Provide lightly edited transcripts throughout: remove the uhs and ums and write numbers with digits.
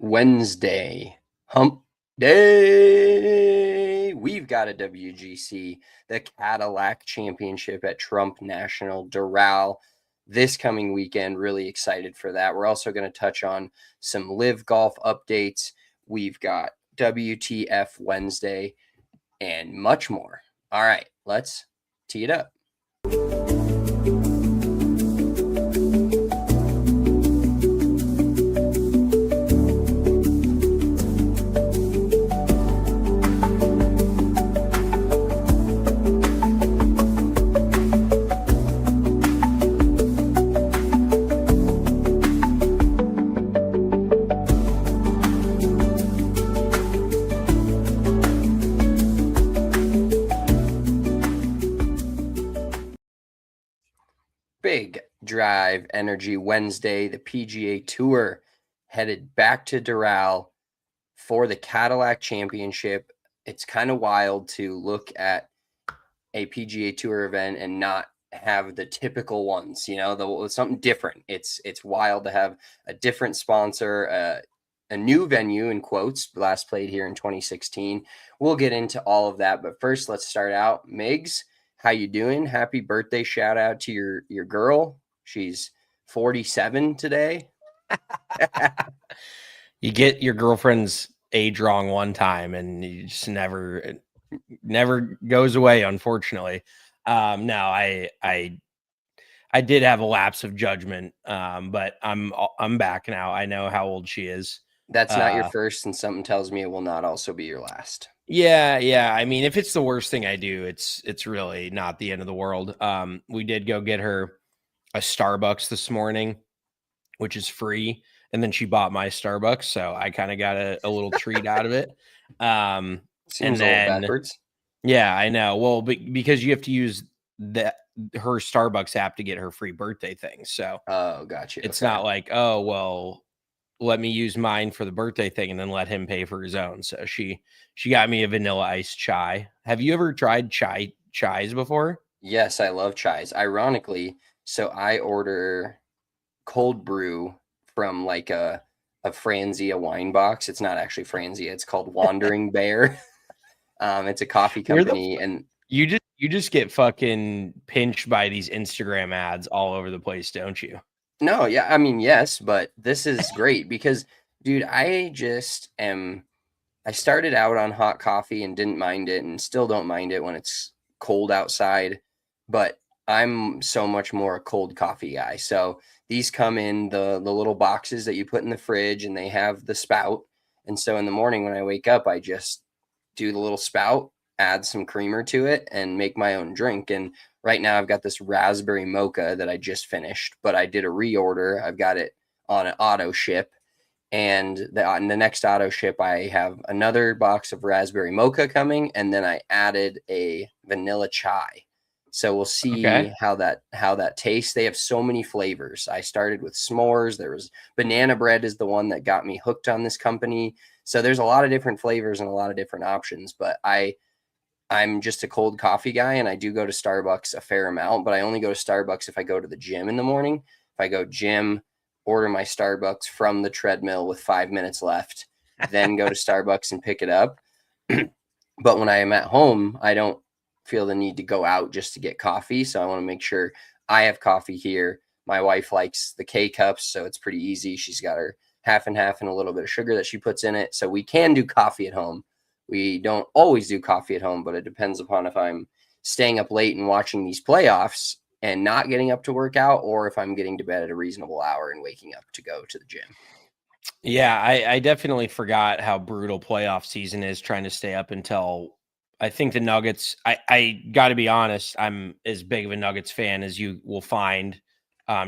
Wednesday, hump day. We've got a WGC, the Cadillac Championship at Trump National Doral this coming weekend. Really excited for that. We're also going to touch on some live golf updates. We've got WTF Wednesday and much more. All right, let's tee it up. Big Drive Energy Wednesday, the PGA Tour headed back to Doral for the Cadillac Championship. It's kind of wild to look at a PGA Tour event and not have the typical ones, something different. It's wild to have a different sponsor, a new venue in quotes, last played here in 2016. We'll get into all of that, but first let's start out. Migs, how you doing? Happy birthday shout out to your girl. She's 47 today. You get your girlfriend's age wrong one time and you just never goes away, unfortunately. No, I did have a lapse of judgment, but I'm back now. I know how old she is. That's not your first, and something tells me it will not also be your last. Yeah. I mean, if it's the worst thing I do, it's really not the end of the world. We did go get her a Starbucks this morning, which is free, and then she bought my Starbucks, so I kind of got a little treat out of it. Seems a little backwards. Yeah, I know. Well, because you have to use her Starbucks app to get her free birthday thing. So, oh, gotcha. It's not like, oh, well, let me use mine for the birthday thing and then let him pay for his own. So she got me a vanilla iced chai. Have you ever tried chais before? Yes, I love chais. Ironically, so I order cold brew from like a Franzia wine box. It's not actually Franzia. It's called Wandering Bear. It's a coffee company, and you just get fucking pinched by these Instagram ads all over the place, don't you? No, yeah, I mean, yes, but this is great because, dude, I started out on hot coffee and didn't mind it and still don't mind it when it's cold outside, but I'm so much more a cold coffee guy. So these come in the little boxes that you put in the fridge and they have the spout. And so in the morning when I wake up, I just do the little spout, add some creamer to it and make my own drink. And right now I've got this raspberry mocha that I just finished, but I did a reorder. I've got it on an auto ship. And on the next auto ship, I have another box of raspberry mocha coming, and then I added a vanilla chai. So we'll see how that tastes. They have so many flavors. I started with s'mores. There was banana bread is the one that got me hooked on this company. So there's a lot of different flavors and a lot of different options. But I'm just a cold coffee guy, and I do go to Starbucks a fair amount. But I only go to Starbucks if I go to the gym in the morning. If I go gym, order my Starbucks from the treadmill with 5 minutes left, then go to Starbucks and pick it up. But when I am at home, I don't feel the need to go out just to get coffee. So I want to make sure I have coffee here. My wife likes the K-cups, so it's pretty easy. She's got her half and half and a little bit of sugar that she puts in it. So we can do coffee at home. We don't always do coffee at home, but it depends upon if I'm staying up late and watching these playoffs and not getting up to work out, or if I'm getting to bed at a reasonable hour and waking up to go to the gym. Yeah, I definitely forgot how brutal playoff season is, trying to stay up until I think the Nuggets. I got to be honest, I'm as big of a Nuggets fan as you will find.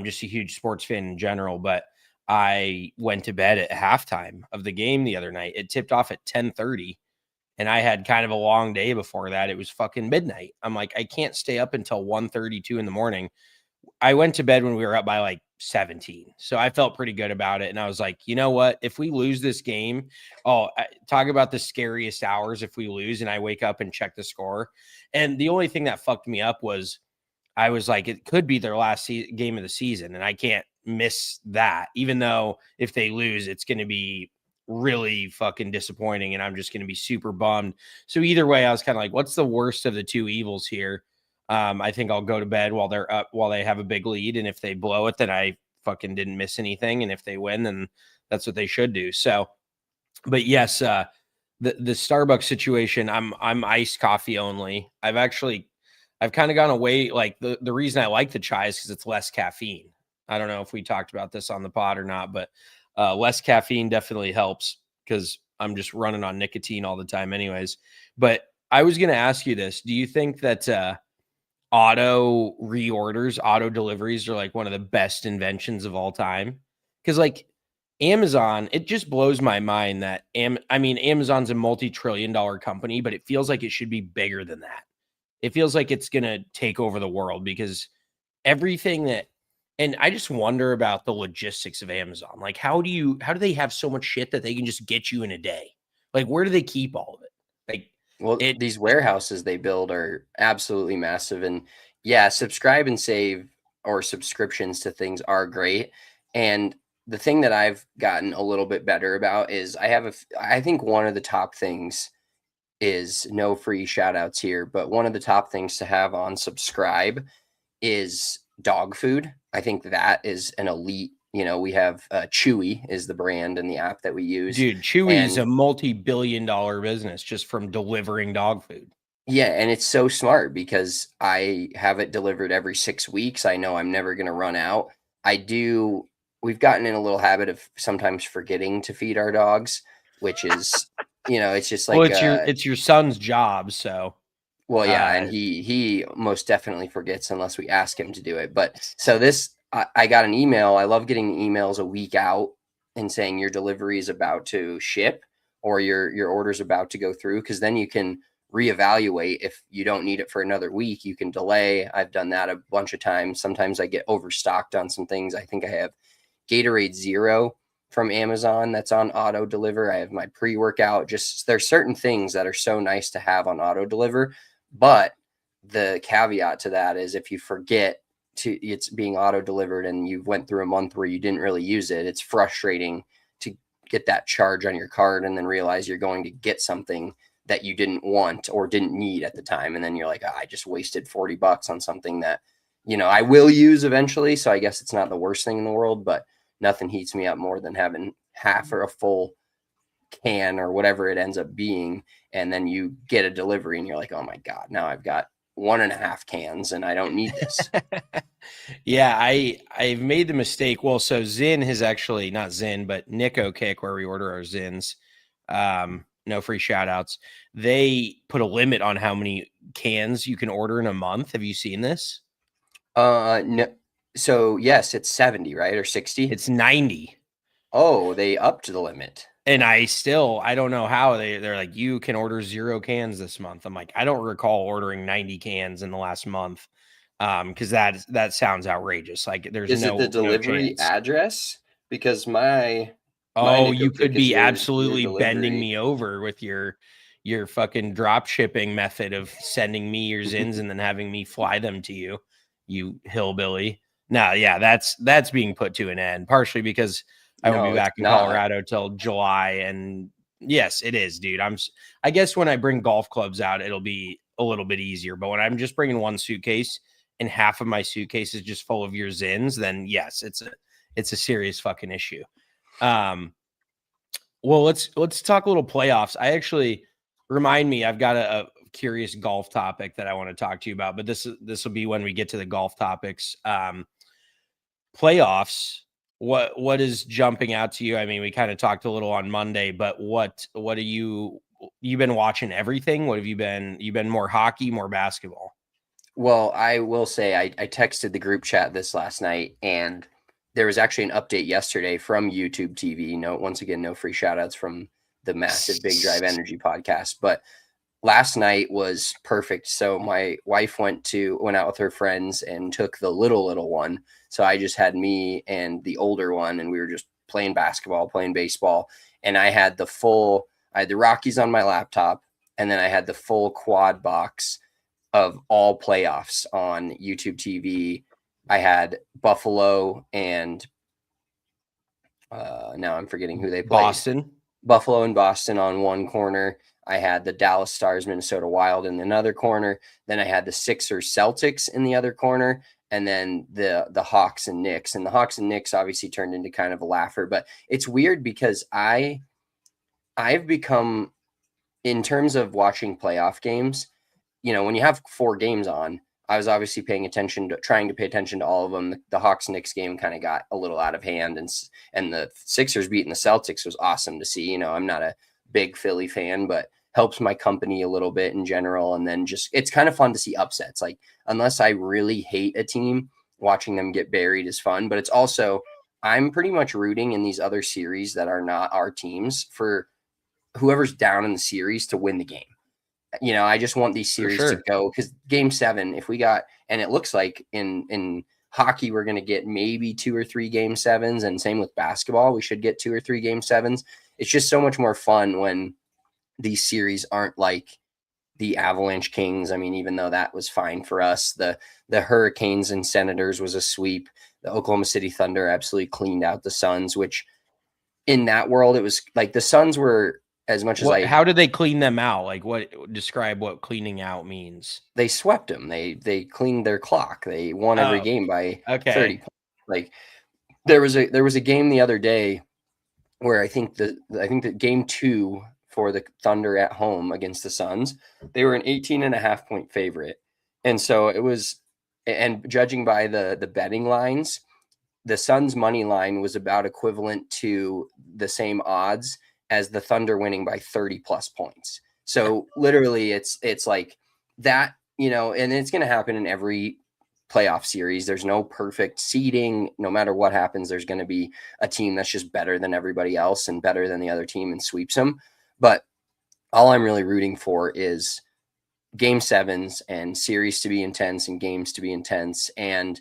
Just a huge sports fan in general, but I went to bed at halftime of the game the other night. It tipped off at 10:30. And I had kind of a long day before that. It was fucking midnight. I'm like, I can't stay up until 1:32 in the morning. I went to bed when we were up by like 17. So I felt pretty good about it. And I was like, you know what? If we lose this game, talk about the scariest hours if we lose and I wake up and check the score. And the only thing that fucked me up was I was like, it could be their last game of the season. And I can't miss that, even though if they lose, it's going to be really fucking disappointing, and I'm just going to be super bummed. So either way, I was kind of like, what's the worst of the two evils here? I think I'll go to bed while they're up, while they have a big lead, and if they blow it, then I fucking didn't miss anything, and if they win, then that's what they should do. So, but yes, the Starbucks situation, I'm iced coffee only. I've kind of gone away. Like the reason I like the chai is because it's less caffeine. I don't know if we talked about this on the pod or not, but less caffeine definitely helps because I'm just running on nicotine all the time, anyways. But I was going to ask you this: do you think that auto reorders, auto deliveries are like one of the best inventions of all time? Because like Amazon, it just blows my mind that Amazon's a multi-trillion-dollar company, but it feels like it should be bigger than that. It feels like it's going to take over the world because everything that, and I just wonder about the logistics of Amazon. Like, how do they have so much shit that they can just get you in a day? Like, where do they keep all of it? Like, Well, it, these warehouses they build are absolutely massive. And yeah, subscribe and save or subscriptions to things are great. And the thing that I've gotten a little bit better about is I think one of the top things is no free shout outs here, but one of the top things to have on subscribe is dog food. I think that is an elite, we have Chewy is the brand and the app that we use. dude, Chewy's a And multi-billion-dollar business just from delivering dog food. yeah, and it's so smart because I have it delivered every 6 weeks. I know I'm never going to run out. I do. We've gotten in a little habit of sometimes forgetting to feed our dogs, which is, it's just Well, like, it's your son's job, so well, yeah, uh and he most definitely forgets unless we ask him to do it. But so I got an email. I love getting emails a week out and saying your delivery is about to ship or your order's about to go through, because then you can reevaluate. If you don't need it for another week, you can delay. I've done that a bunch of times. Sometimes I get overstocked on some things. I think I have Gatorade Zero from Amazon that's on auto deliver. I have my pre-workout. Just there's certain things that are so nice to have on auto deliver, but the caveat to that is if you forget to it's being auto delivered and you went through a month where you didn't really use it, it's frustrating to get that charge on your card and then realize you're going to get something that you didn't want or didn't need at the time, and then you're like, oh, I just wasted $40 on something that I will use eventually. So I guess it's not the worst thing in the world, but nothing heats me up more than having half or a full can or whatever it ends up being, and then you get a delivery and you're like, oh my god, now I've got 1.5 cans and I don't need this. yeah, I've made the mistake. Well, so Zin has actually not Zin, but Nico Kick, where we order our Zins. No free shout outs. They put a limit on how many cans you can order in a month. Have you seen this? No, so yes, it's 70, right, or 60. It's 90. Oh, they upped the limit. And I don't know how they're like, you can order 0 cans this month. I'm like, I don't recall ordering 90 cans in the last month. Because that sounds outrageous. Like there's Is it the no delivery chance. address? Because my Oh, Nico you Kick could is be your absolutely bending delivery. me over with your fucking drop shipping method of sending me your Zins and then having me fly them to you, you hillbilly. No, yeah, that's being put to an end, partially because I won't be No, it's back in not. Colorado till July. And yes, it is, dude. I guess when I bring golf clubs out, it'll be a little bit easier. But when I'm just bringing one suitcase and half of my suitcase is just full of your Zins, then yes, it's a serious fucking issue. Um, well, let's talk a little playoffs. I actually remind me, I've got a curious golf topic that I want to talk to you about, but this will be when we get to the golf topics. Playoffs. What is jumping out to you? I mean, we kind of talked a little on Monday, but what are you been watching everything? What have you been more hockey, more basketball? Well, I will say I texted the group chat this last night, and there was actually an update yesterday from YouTube TV. No, once again, no free shout outs from the massive Big Drive Energy podcast. But last night was perfect. So my wife went out with her friends and took the little one. So I just had me and the older one, and we were just playing basketball, playing baseball. And I had the Rockies on my laptop, and then I had the full quad box of all playoffs on YouTube TV. I had Buffalo and now I'm forgetting who they played. Boston. Buffalo and Boston on one corner. I had the Dallas Stars, Minnesota Wild in another corner. Then I had the Sixers, Celtics in the other corner, and then the Hawks and Knicks. And the Hawks and Knicks obviously turned into kind of a laugher. But it's weird because I've become, in terms of watching playoff games, when you have 4 games on, I was obviously trying to pay attention to all of them. The Hawks Knicks game kind of got a little out of hand, and the Sixers beating the Celtics was awesome to see. I'm not a big Philly fan, but helps my company a little bit in general. And then just it's kind of fun to see upsets. Like, unless I really hate a team, watching them get buried is fun. But it's also, I'm pretty much rooting in these other series that are not our teams for whoever's down in the series to win the game. I just want these series to go, because game 7, if we got, and it looks like in hockey, we're going to get maybe 2 or 3 game 7s, and same with basketball, we should get 2 or 3 game 7s. It's just so much more fun when these series aren't like the Avalanche Kings. I mean, even though that was fine for us, the Hurricanes and Senators was a sweep. The Oklahoma City Thunder absolutely cleaned out the Suns, which in that world, it was like the Suns were, as much as how did they clean them out? Like, describe what cleaning out means. They swept them. They cleaned their clock. They won every game by 30 points. Like, there was a game the other day where I think that game 2 for the Thunder at home against the Suns, they were an 18.5 point favorite. And so it was, and judging by the betting lines, the Suns money line was about equivalent to the same odds as the Thunder winning by 30 plus points. So literally it's like that, and it's going to happen in every playoff series. There's no perfect seeding. No matter what happens, there's going to be a team that's just better than everybody else and better than the other team and sweeps them. But all I'm really rooting for is game 7s and series to be intense and games to be intense. And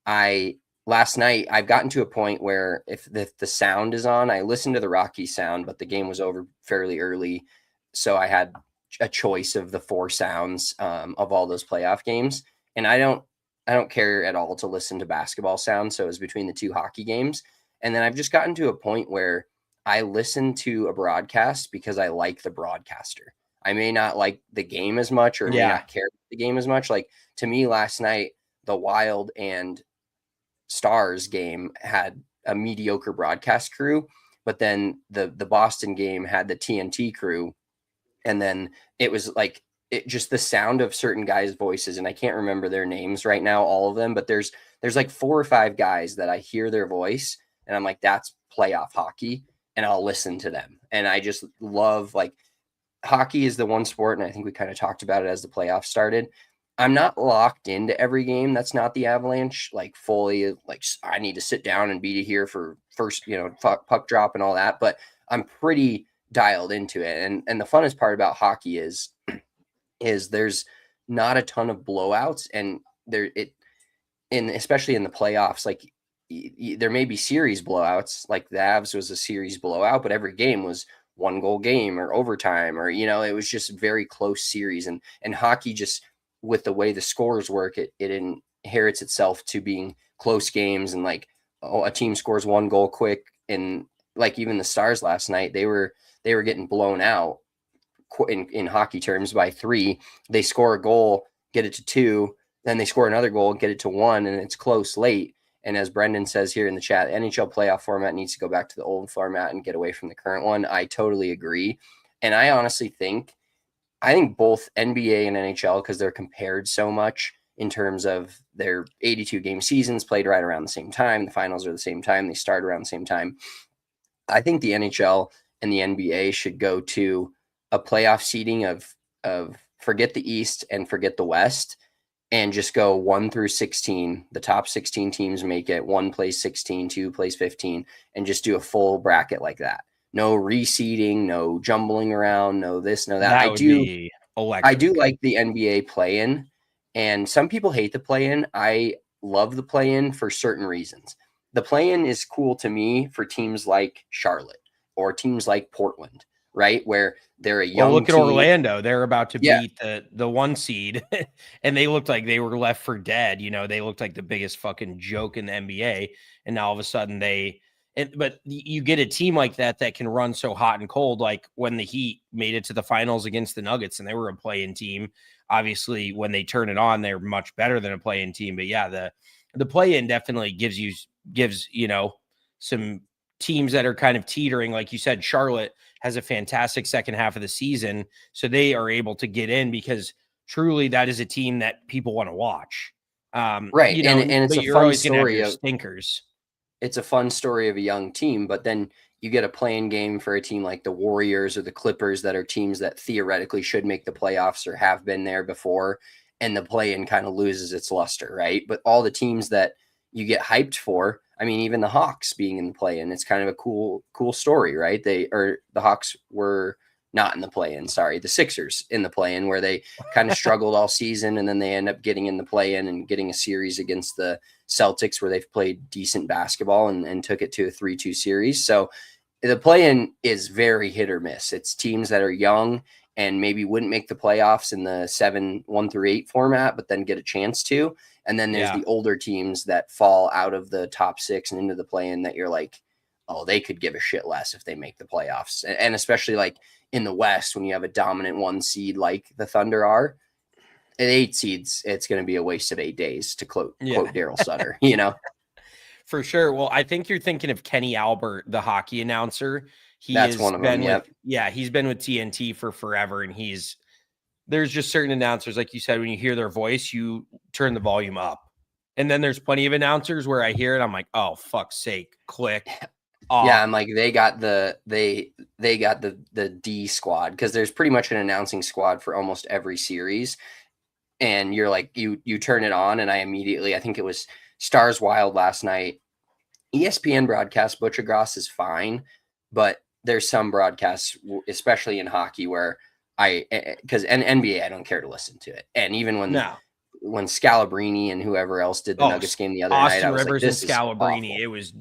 last night, I've gotten to a point where if the sound is on, I listened to the Rockies sound, but the game was over fairly early. So I had a choice of the 4 sounds of all those playoff games. And I don't care at all to listen to basketball sounds. So it was between the 2 hockey games. And then I've just gotten to a point where I listen to a broadcast because I like the broadcaster. I may not like the game as much, or may not care about the game as much. Like, to me last night, the Wild and Stars game had a mediocre broadcast crew, but then the Boston game had the TNT crew. And then it was like, just the sound of certain guys' voices, and I can't remember their names right now, all of them, but there's like 4 or 5 guys that I hear their voice and I'm like, that's playoff hockey, and I'll listen to them. And I just love, like, hockey is the one sport, and I think we kind of talked about it as the playoffs started. I'm not locked into every game. That's not the Avalanche, like, fully, like, I need to sit down and be here for first, puck drop and all that. But I'm pretty dialed into it. And the funnest part about hockey is there's not a ton of blowouts, and especially in the playoffs, like, there may be series blowouts, like the Avs was a series blowout, but every game was 1-goal game or overtime, or, it was just very close series. And hockey, just with the way the scores work, it inherits itself to being close games. And like, a team scores 1 goal quick, and like, even the Stars last night, they were getting blown out in hockey terms by 3. They score a goal, get it to 2, then they score another goal and get it to 1, and it's close late. And as Brendan says here in the chat, NHL playoff format needs to go back to the old format and get away from the current one. I totally agree. And I honestly think both NBA and NHL, because they're compared so much in terms of their 82 game seasons played right around the same time. The finals are the same time. They start around the same time. I think the NHL and the NBA should go to a playoff seeding of forget the East and forget the West, and just go 1 through 16. The top 16 teams make it. 1 plays 16, 2 plays 15, and just do a full bracket like that. No reseeding, no jumbling around, no this, no that. That would be electric. I do like the NBA play-in, and some people hate the play-in. I love the play-in for certain reasons. The play-in is cool to me for teams like Charlotte or teams like Portland, right? Where they're a young look team. At Orlando. They're about to beat the 1 seed, and they looked like they were left for dead. They looked like the biggest fucking joke in the NBA, and now all of a sudden But you get a team like that can run so hot and cold, like when the Heat made it to the finals against the Nuggets and they were a play-in team. Obviously, when they turn it on, they're much better than a play-in team. But yeah, the play-in definitely gives some teams that are kind of teetering. Like you said, Charlotte has a fantastic second half of the season, so they are able to get in because truly that is a team that people want to watch. Right. And it's but a you're fun always going to have story your of stinkers. it's a fun story of a young team, but then you get a playing game for a team like the Warriors or the Clippers that are teams that theoretically should make the playoffs or have been there before, and the play-in kind of loses its luster, right? But all the teams that you get hyped for, I mean, even the Hawks being in the play-in, it's kind of a cool story, right? The Hawks were not in the play-in, sorry, the Sixers in the play-in, where they kind of struggled all season, and then they end up getting in the play-in and getting a series against the Celtics where they've played decent basketball and took it to a 3-2 series. So the play-in is very hit or miss. It's teams that are young and maybe wouldn't make the playoffs in the 1-8 format, but then get a chance to. And then there's the older teams that fall out of the top 6 and into the play-in that you're like, oh, they could give a shit less if they make the playoffs. And especially like in the West, when you have a dominant 1 seed like the Thunder are, at 8 seeds, it's going to be a waste of 8 days, to quote Daryl Sutter, For sure. Well, I think you're thinking of Kenny Albert, the hockey announcer. That's one of them. He's been with TNT for forever. And there's just certain announcers, like you said, when you hear their voice, you turn the volume up. And then there's plenty of announcers where I hear it, I'm like, oh, fuck's sake, click. Off. Yeah, I'm like, they got the D squad, because there's pretty much an announcing squad for almost every series. And you're like, you turn it on, and I think it was Stars Wild last night. ESPN broadcast Butchergross is fine, but there's some broadcasts, especially in hockey, where because NBA, I don't care to listen to it. And even when Scalabrini and whoever else did the Nuggets game the other night, I was Rivers like, this and Scalabrini, it was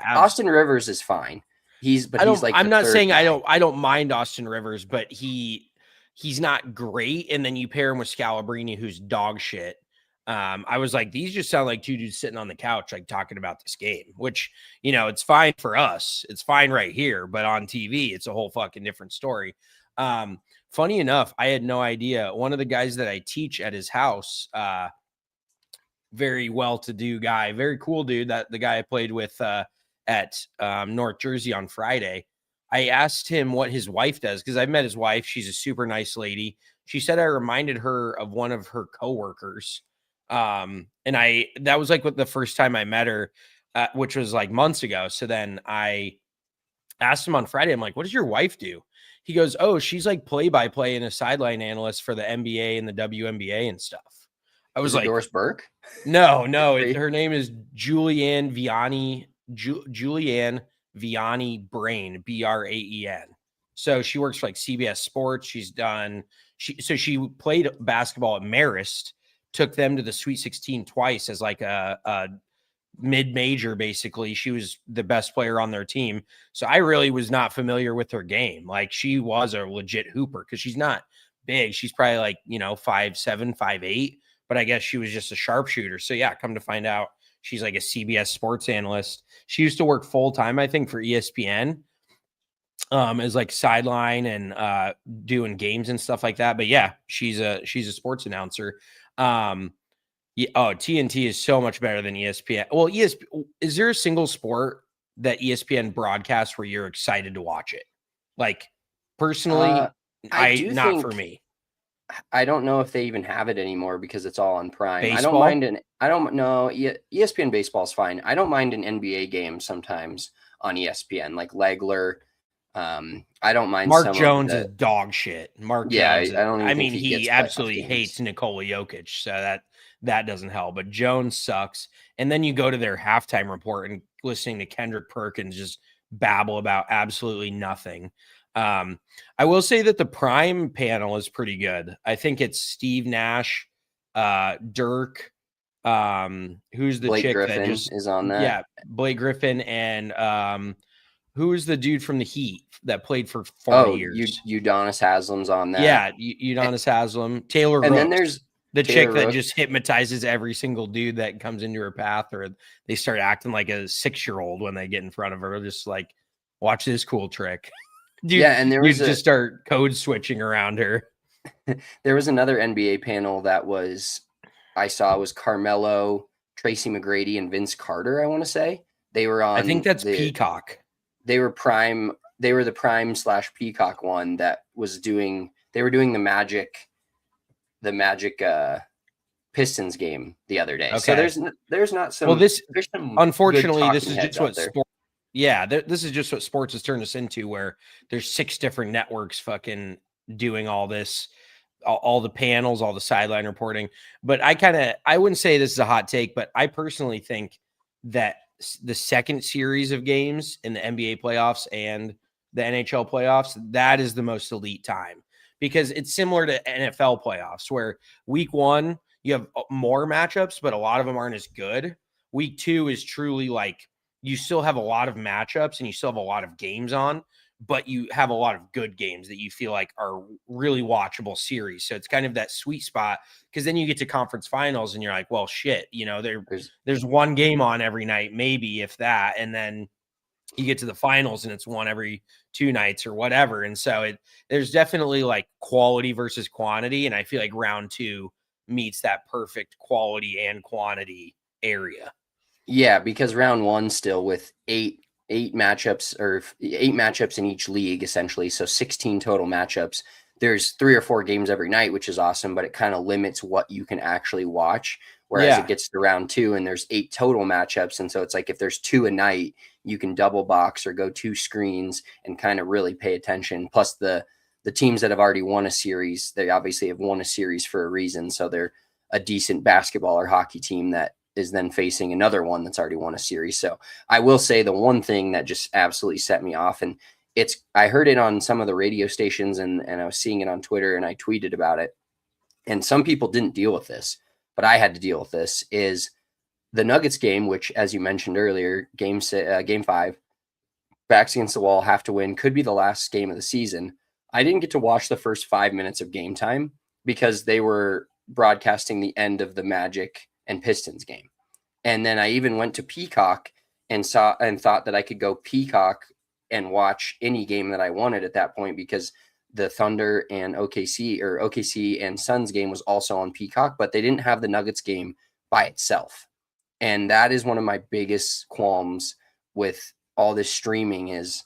Austin Rivers is fine. I'm not saying guy. I don't mind Austin Rivers, but he's not great. And then you pair him with Scalabrini, who's dog shit. I was like, these just sound like two dudes sitting on the couch, like talking about this game, which, it's fine for us. It's fine right here, but on TV, it's a whole fucking different story. Funny enough, I had no idea. One of the guys that I teach at his house, very well-to-do guy, very cool dude, that the guy I played with at North Jersey on Friday. I asked him what his wife does, because I've met his wife. She's a super nice lady. She said I reminded her of one of her coworkers. And that was like the first time I met her, which was like months ago. So then I asked him on Friday, I'm like, what does your wife do? He goes, oh, she's like play-by-play and a sideline analyst for the NBA and the WNBA and stuff. I was like, Doris Burke? No, her name is Julianne Vianney, Julianne Vianney Brain, Braen. So she works for like CBS Sports. She played basketball at Marist, took them to the Sweet 16 twice as like a mid-major, basically. She was the best player on their team. So I really was not familiar with her game. Like, she was a legit hooper, because she's not big. She's probably like, 5'7", 5'8", but I guess she was just a sharpshooter. So yeah, come to find out, she's like a CBS sports analyst. She used to work full-time, I think, for ESPN, as like sideline and doing games and stuff like that. But yeah, she's a sports announcer. TNT is so much better than ESPN. Well, is there a single sport that ESPN broadcasts where you're excited to watch it? Like, personally, for me. I don't know if they even have it anymore, because it's all on Prime. Baseball? I don't know. ESPN baseball is fine. I don't mind an NBA game sometimes on ESPN, like Legler. I don't mind. Mark Jones is dog shit. Jones. He absolutely hates Nikola Jokic, so that doesn't help. But Jones sucks. And then you go to their halftime report and listening to Kendrick Perkins just babble about absolutely nothing. I will say that the Prime panel is pretty good. I think it's Steve Nash, Dirk, who's the Blake chick Griffin that just is on that. Yeah, Blake Griffin, and who is the dude from the Heat that played for 40 years? Udonis Haslam's on that. Yeah, Udonis Haslam, Taylor Rooks. And then The Taylor chick that Rooks. just hypnotizes every single dude that comes into her path, or they start acting like a 6-year-old when they get in front of her. Just like, watch this cool trick. Yeah, and there was Just start code switching around her. there was another NBA panel that I saw was Carmelo, Tracy McGrady, and Vince Carter, I want to say. They were on I think that's Peacock. They were the Prime/Peacock one that was they were doing the Magic Pistons game the other day. Okay. So there's not some. Well, There's some unfortunately, good this is talking just heads what out there. sport. Yeah, this is just what sports has turned us into, where there's 6 different networks fucking doing all this, all the panels, all the sideline reporting. But I wouldn't say this is a hot take, but I personally think that the second series of games in the NBA playoffs and the NHL playoffs, that is the most elite time, because it's similar to NFL playoffs, where week 1 you have more matchups, but a lot of them aren't as good. Week 2 is truly like, you still have a lot of matchups and you still have a lot of games on, but you have a lot of good games that you feel like are really watchable series. So it's kind of that sweet spot, because then you get to conference finals and you're like, well, shit, there's one game on every night, maybe if that, and then you get to the finals and it's one every 2 nights or whatever. And so there's definitely like quality versus quantity, and I feel like round 2 meets that perfect quality and quantity area. Yeah, because round 1 still with eight matchups, or 8 matchups in each league, essentially. So 16 total matchups. There's 3 or 4 games every night, which is awesome, but it kind of limits what you can actually watch. Whereas it gets to round 2 and there's 8 total matchups. And so it's like, if there's 2 a night, you can double box or go 2 screens and kind of really pay attention. Plus the teams that have already won a series, they obviously have won a series for a reason. So they're a decent basketball or hockey team that is then facing another one that's already won a series. So I will say the one thing that just absolutely set me off, and I heard it on some of the radio stations, and I was seeing it on Twitter, and I tweeted about it. And some people didn't deal with this, but I had to deal with this, is the Nuggets game, which, as you mentioned earlier, game 5, backs against the wall, have to win, could be the last game of the season. I didn't get to watch the first 5 minutes of game time because they were broadcasting the end of the Magic and Pistons game. And then I even went to Peacock and thought that I could go Peacock and watch any game that I wanted at that point, because the Thunder and OKC and Suns game was also on Peacock, but they didn't have the Nuggets game by itself. And that is one of my biggest qualms with all this streaming, is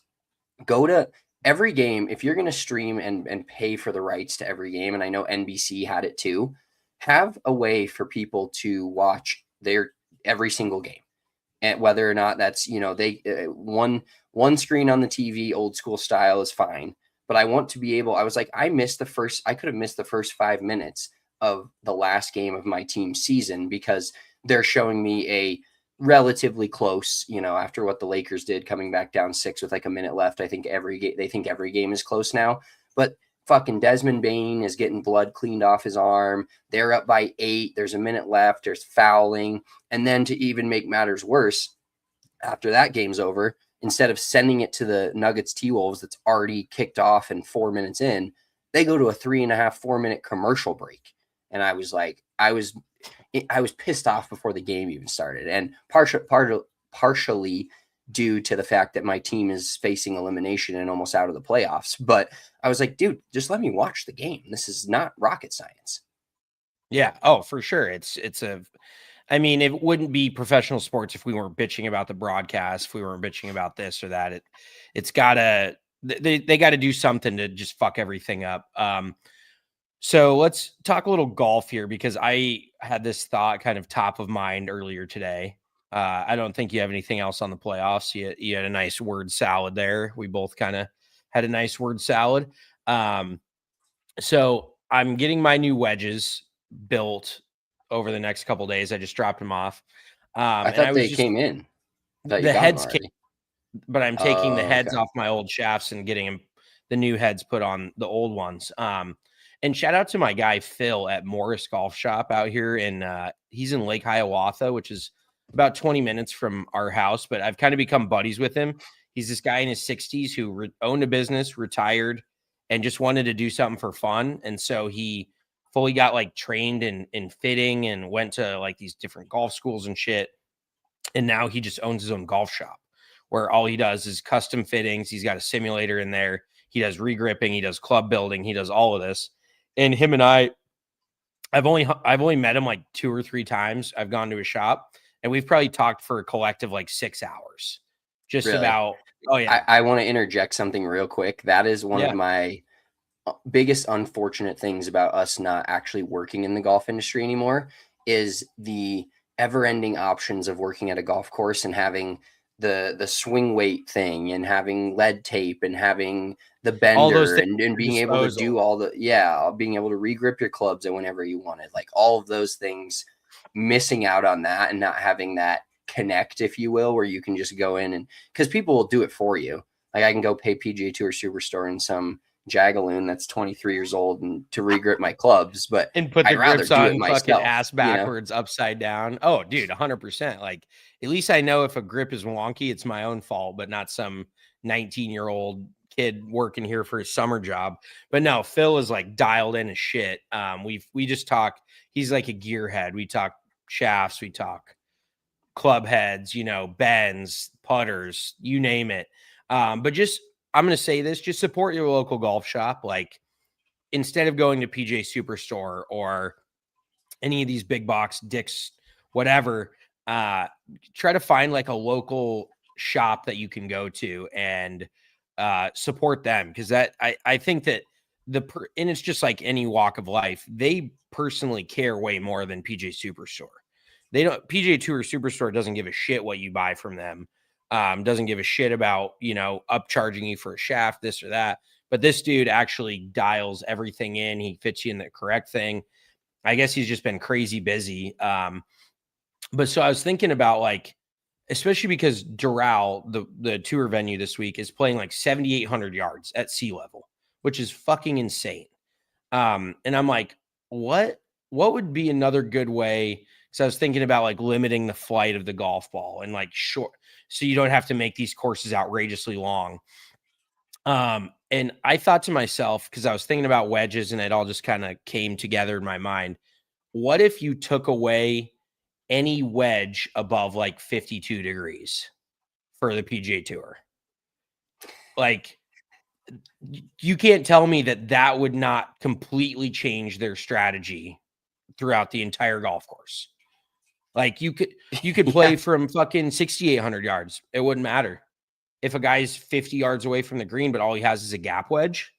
go to every game. If you're going to stream and pay for the rights to every game, and I know NBC had it too, have a way for people to watch every single game, and whether or not that's, they one screen on the TV, old school style, is fine. But I want to be able, I was like, I could have missed the first 5 minutes of the last game of my team's season, because they're showing me a relatively close, after what the Lakers did, coming back down 6 with like a minute left. I think they think every game is close now, but fucking Desmond Bane is getting blood cleaned off his arm. They're up by 8. There's a minute left. There's fouling. And then to even make matters worse, after that game's over, instead of sending it to the Nuggets T-Wolves that's already kicked off and 4 minutes in, they go to a 3.5-4 minute commercial break. And I was like, I was pissed off before the game even started. And partially due to the fact that my team is facing elimination and almost out of the playoffs. But I was like, dude, just let me watch the game. This is not rocket science. Yeah. Oh, for sure. I mean, it wouldn't be professional sports if we weren't bitching about the broadcast, if we weren't bitching about this or that. It's gotta, they got to do something to just fuck everything up. So let's talk a little golf here, because I had this thought kind of top of mind earlier today. I don't think you have anything else on the playoffs. You had a nice word salad there. We both kind of had a nice word salad. So I'm getting my new wedges built over the next couple of days. I just dropped them off. I thought they came in. The heads came, but I'm taking the heads okay. off my old shafts and getting the new heads put on the old ones. And shout out to my guy Phil at Morris Golf Shop out here, and he's in Lake Hiawatha, which is about 20 minutes from our house. But I've kind of become buddies with him. He's this guy in his 60s who owned a business, retired, and just wanted to do something for fun. And so he fully got like trained in fitting and went to like these different golf schools and shit. And now he just owns his own golf shop where all he does is custom fittings. He's got a simulator in there. He does regripping. He does club building. He does all of this. And him and I've only met him like 2 or 3 times. I've gone to his shop and we've probably talked for a collective like 6 hours just Really? about, oh yeah. I want to interject something real quick. That is one of Yeah. my biggest unfortunate things about us not actually working in the golf industry anymore is the ever-ending options of working at a golf course and having the swing weight thing and having lead tape and having the All those bender things and at your being able to do disposal. all the being able to regrip your clubs at whenever you wanted, like all of those things, missing out on that and not having that connect, if you will, where you can just go in and because people will do it for you. Like I can go pay PGA Tour Superstore in some Jagaloon that's 23 years old and to regrip my clubs, but And put the I'd rather grips do it on fucking myself, ass backwards, upside down. Oh, dude, 100%. Like, at least I know if a grip is wonky, it's my own fault, but not some 19-year-old kid working here for a summer job. But no, Phil is like dialed in as shit. We just talk. He's like a gearhead. We talk shafts. We talk club heads. Bends, putters, you name it. But just I'm gonna say this: just support your local golf shop. Like, instead of going to PGA Superstore or any of these big box Dick's, whatever, try to find like a local shop that you can go to and support them. Cause I think that and it's just like any walk of life. They personally care way more than PGA Superstore. PGA Tour Superstore doesn't give a shit what you buy from them. Doesn't give a shit about, upcharging you for a shaft, this or that. But this dude actually dials everything in. He fits you in the correct thing. I guess he's just been crazy busy. But so I was thinking about like, especially because Doral, the tour venue this week, is playing like 7,800 yards at sea level, which is fucking insane. And I'm like, what would be another good way? Because I was thinking about like limiting the flight of the golf ball and like short, so you don't have to make these courses outrageously long. And I thought to myself, because I was thinking about wedges and it all just kind of came together in my mind. What if you took away any wedge above like 52 degrees for the PGA Tour? Like, you can't tell me that would not completely change their strategy throughout the entire golf course. Like, you could play yeah. from fucking 6,800 yards. It wouldn't matter. If a guy's 50 yards away from the green, but all he has is a gap wedge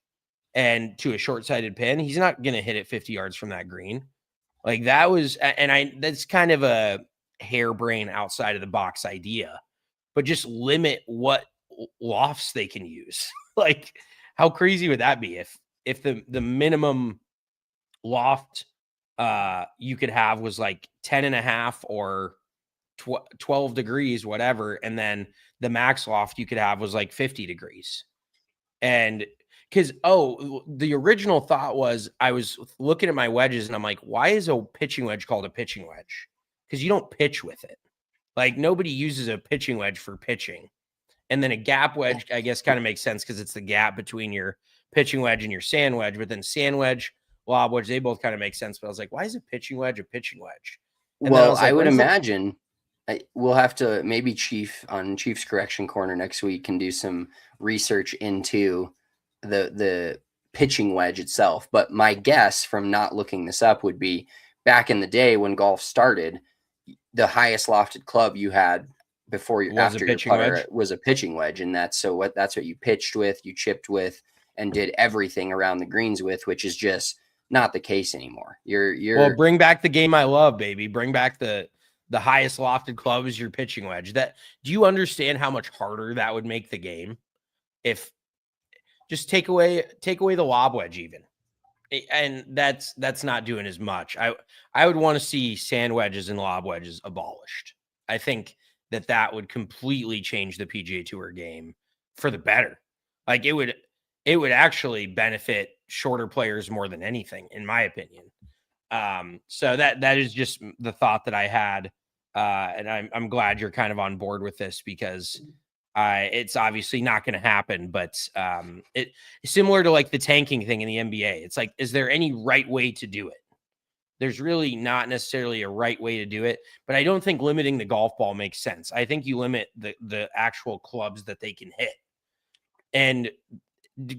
and to a short-sighted pin, he's not going to hit it 50 yards from that green. Like that's kind of a harebrained outside of the box idea, but just limit what lofts they can use. Like, how crazy would that be if the minimum loft you could have was like 10.5 or 12 degrees, whatever. And then the max loft you could have was like 50 degrees. And because, the original thought was I was looking at my wedges and I'm like, why is a pitching wedge called a pitching wedge? Because you don't pitch with it. Like, nobody uses a pitching wedge for pitching. And then a gap wedge, I guess, kind of makes sense because it's the gap between your pitching wedge and your sand wedge. But then sand wedge, lob wedge, they both kind of make sense. But I was like, why is a pitching wedge a pitching wedge? And then I Well, was I like, would when's the imagine we'll have to maybe Chief's Correction Corner next week can do some research into the pitching wedge itself. But my guess from not looking this up would be back in the day when golf started, the highest lofted club you had was a after your pitching putter wedge? was a pitching wedge, and that's what you pitched with, you chipped with, and did everything around the greens with, which is just not the case anymore. Well, You're bring back the game I love, baby. Bring back the highest lofted club is your pitching wedge. Do you understand how much harder that would make the game if just take away the lob wedge even? And that's not doing as much. I would want to see sand wedges and lob wedges abolished. I think that would completely change the PGA Tour game for the better. Like, it would actually benefit shorter players more than anything, in my opinion. So that is just the thought that I had, and I'm glad you're kind of on board with this because it's obviously not going to happen. But it's similar to like the tanking thing in the NBA. It's like, is there any right way to do it? There's really not necessarily a right way to do it, but I don't think limiting the golf ball makes sense. I think you limit the actual clubs that they can hit. And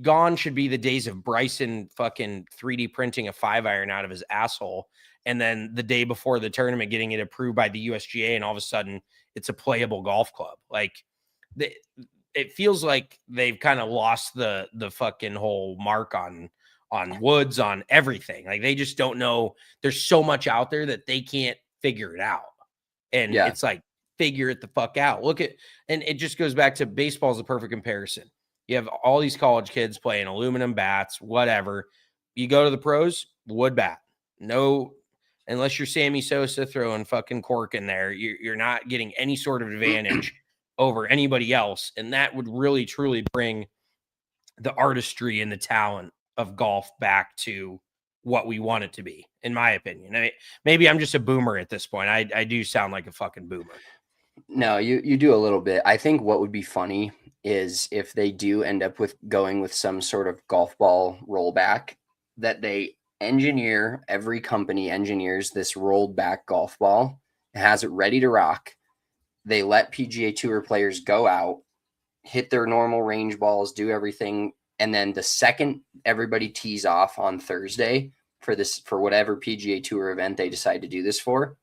gone should be the days of Bryson fucking 3D printing a 5-iron out of his asshole, and then the day before the tournament getting it approved by the USGA, and all of a sudden it's a playable golf club. Like, it feels like they've kind of lost the fucking whole mark on woods, on everything. Like, they just don't know. There's so much out there that they can't figure it out. And Yeah. it's like, figure it the fuck out. Look at, and it just goes back to baseball is a perfect comparison. You have all these college kids playing aluminum bats, whatever. You go to the pros, wood bat. No, unless you're Sammy Sosa throwing fucking cork in there, you're not getting any sort of advantage over anybody else. And that would really, truly bring the artistry and the talent of golf back to what we want it to be, in my opinion. I mean, maybe I'm just a boomer at this point. I do sound like a fucking boomer. No, you do a little bit. I think what would be funny is if they do end up with going with some sort of golf ball rollback, that they engineer, every company engineers this rolled back golf ball, has it ready to rock. They let PGA Tour players go out, hit their normal range balls, do everything, and then the second everybody tees off on Thursday for whatever PGA Tour event they decide to do this for,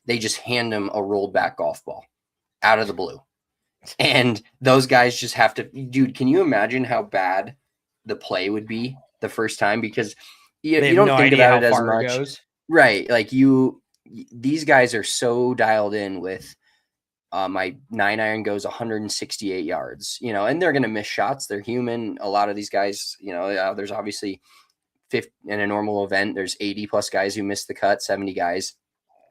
they just hand them a rolled back golf ball out of the blue. And those guys just have to, dude, can you imagine how bad the play would be the first time? Because you don't think about it as much. Right. Like these guys are so dialed in with my 9-iron goes 168 yards, and they're going to miss shots. They're human. A lot of these guys, there's obviously 50 in a normal event, there's 80 plus guys who miss the cut, 70 guys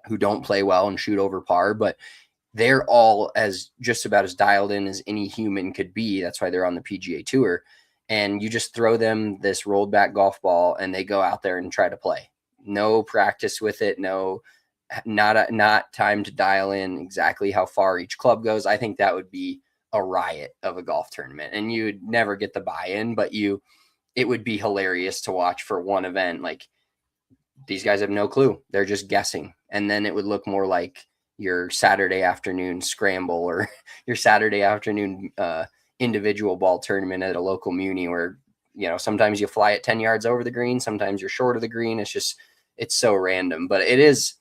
who don't play well and shoot over par, but they're all as just about as dialed in as any human could be. That's why they're on the PGA Tour. And you just throw them this rolled back golf ball and they go out there and try to play. No practice with it. Not time to dial in exactly how far each club goes. I think that would be a riot of a golf tournament, and you would never get the buy-in, but it would be hilarious to watch for one event. Like, these guys have no clue. They're just guessing. And then it would look more like your Saturday afternoon scramble or your Saturday afternoon individual ball tournament at a local muni where, sometimes you fly it 10 yards over the green. Sometimes you're short of the green. It's so random, but it is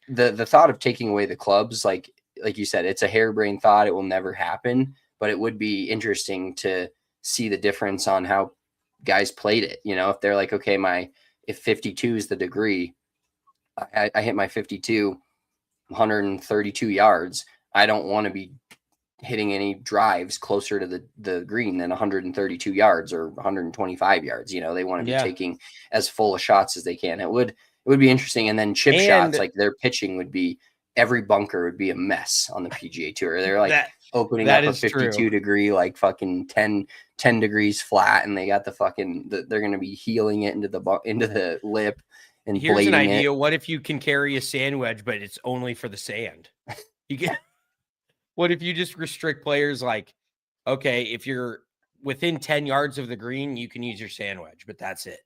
the thought of taking away the clubs. Like you said, it's a harebrained thought. It will never happen, but it would be interesting to see the difference on how guys played it. If they're like, okay, if 52 is the degree, I hit my 52, 132 yards. I don't want to be hitting any drives closer to the green than 132 yards or 125 yards. They want to be taking as full of shots as they can. It would be interesting. And then chip shots, like their pitching would be, every bunker would be a mess on the PGA Tour. They're like opening up a 52 degree, like fucking 10 degrees flat, and they got they're going to be healing it into the lip. And here's an idea. What if you can carry a sand wedge, but it's only for the sand? What if you just restrict players like, okay, if you're within 10 yards of the green, you can use your sand wedge, but that's it.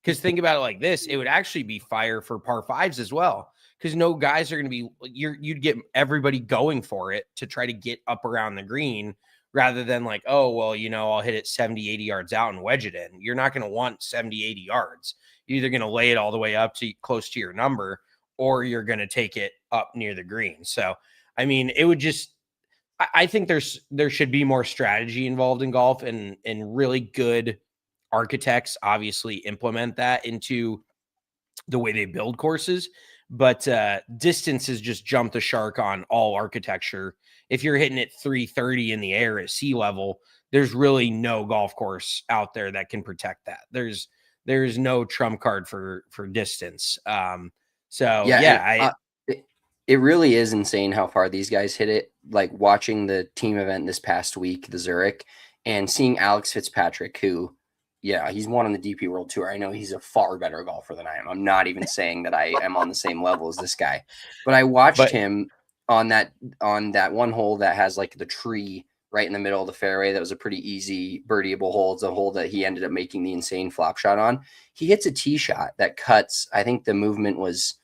Because think about it like this, it would actually be fire for par fives as well. Because no guys are going to be, you'd get everybody going for it to try to get up around the green rather than like, oh, well, I'll hit it 70, 80 yards out and wedge it in. You're not going to want 70, 80 yards. You're either going to lay it all the way up to close to your number, or you're going to take it up near the green. So, I mean, it would just, I think there should be more strategy involved in golf, and really good architects obviously implement that into the way they build courses. But distance has just jumped the shark on all architecture. If you're hitting it 330 in the air at sea level, there's really no golf course out there that can protect that. There's no trump card for distance. It really is insane how far these guys hit it. Like, watching the team event this past week, the Zurich, and seeing Alex Fitzpatrick, who, he's won on the DP World Tour. I know he's a far better golfer than I am. I'm not even saying that I am on the same level as this guy, but I watched him on that one hole that has like the tree right in the middle of the fairway. That was a pretty easy birdieable hole. It's a hole that he ended up making the insane flop shot on. He hits a tee shot that cuts, I think the movement was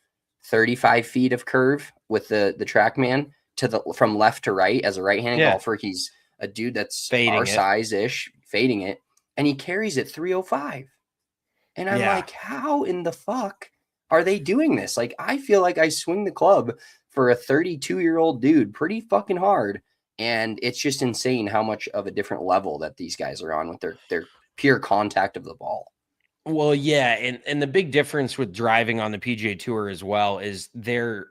35 feet of curve with the TrackMan to the from left to right. As a right-handed golfer, he's a dude that's our size-ish, fading it, and he carries it 305. And I'm like, how in the fuck are they doing this? Like, I feel like I swing the club for a 32-year-old dude pretty fucking hard. And it's just insane how much of a different level that these guys are on with their pure contact of the ball. Well, yeah, and the big difference with driving on the PGA Tour as well is their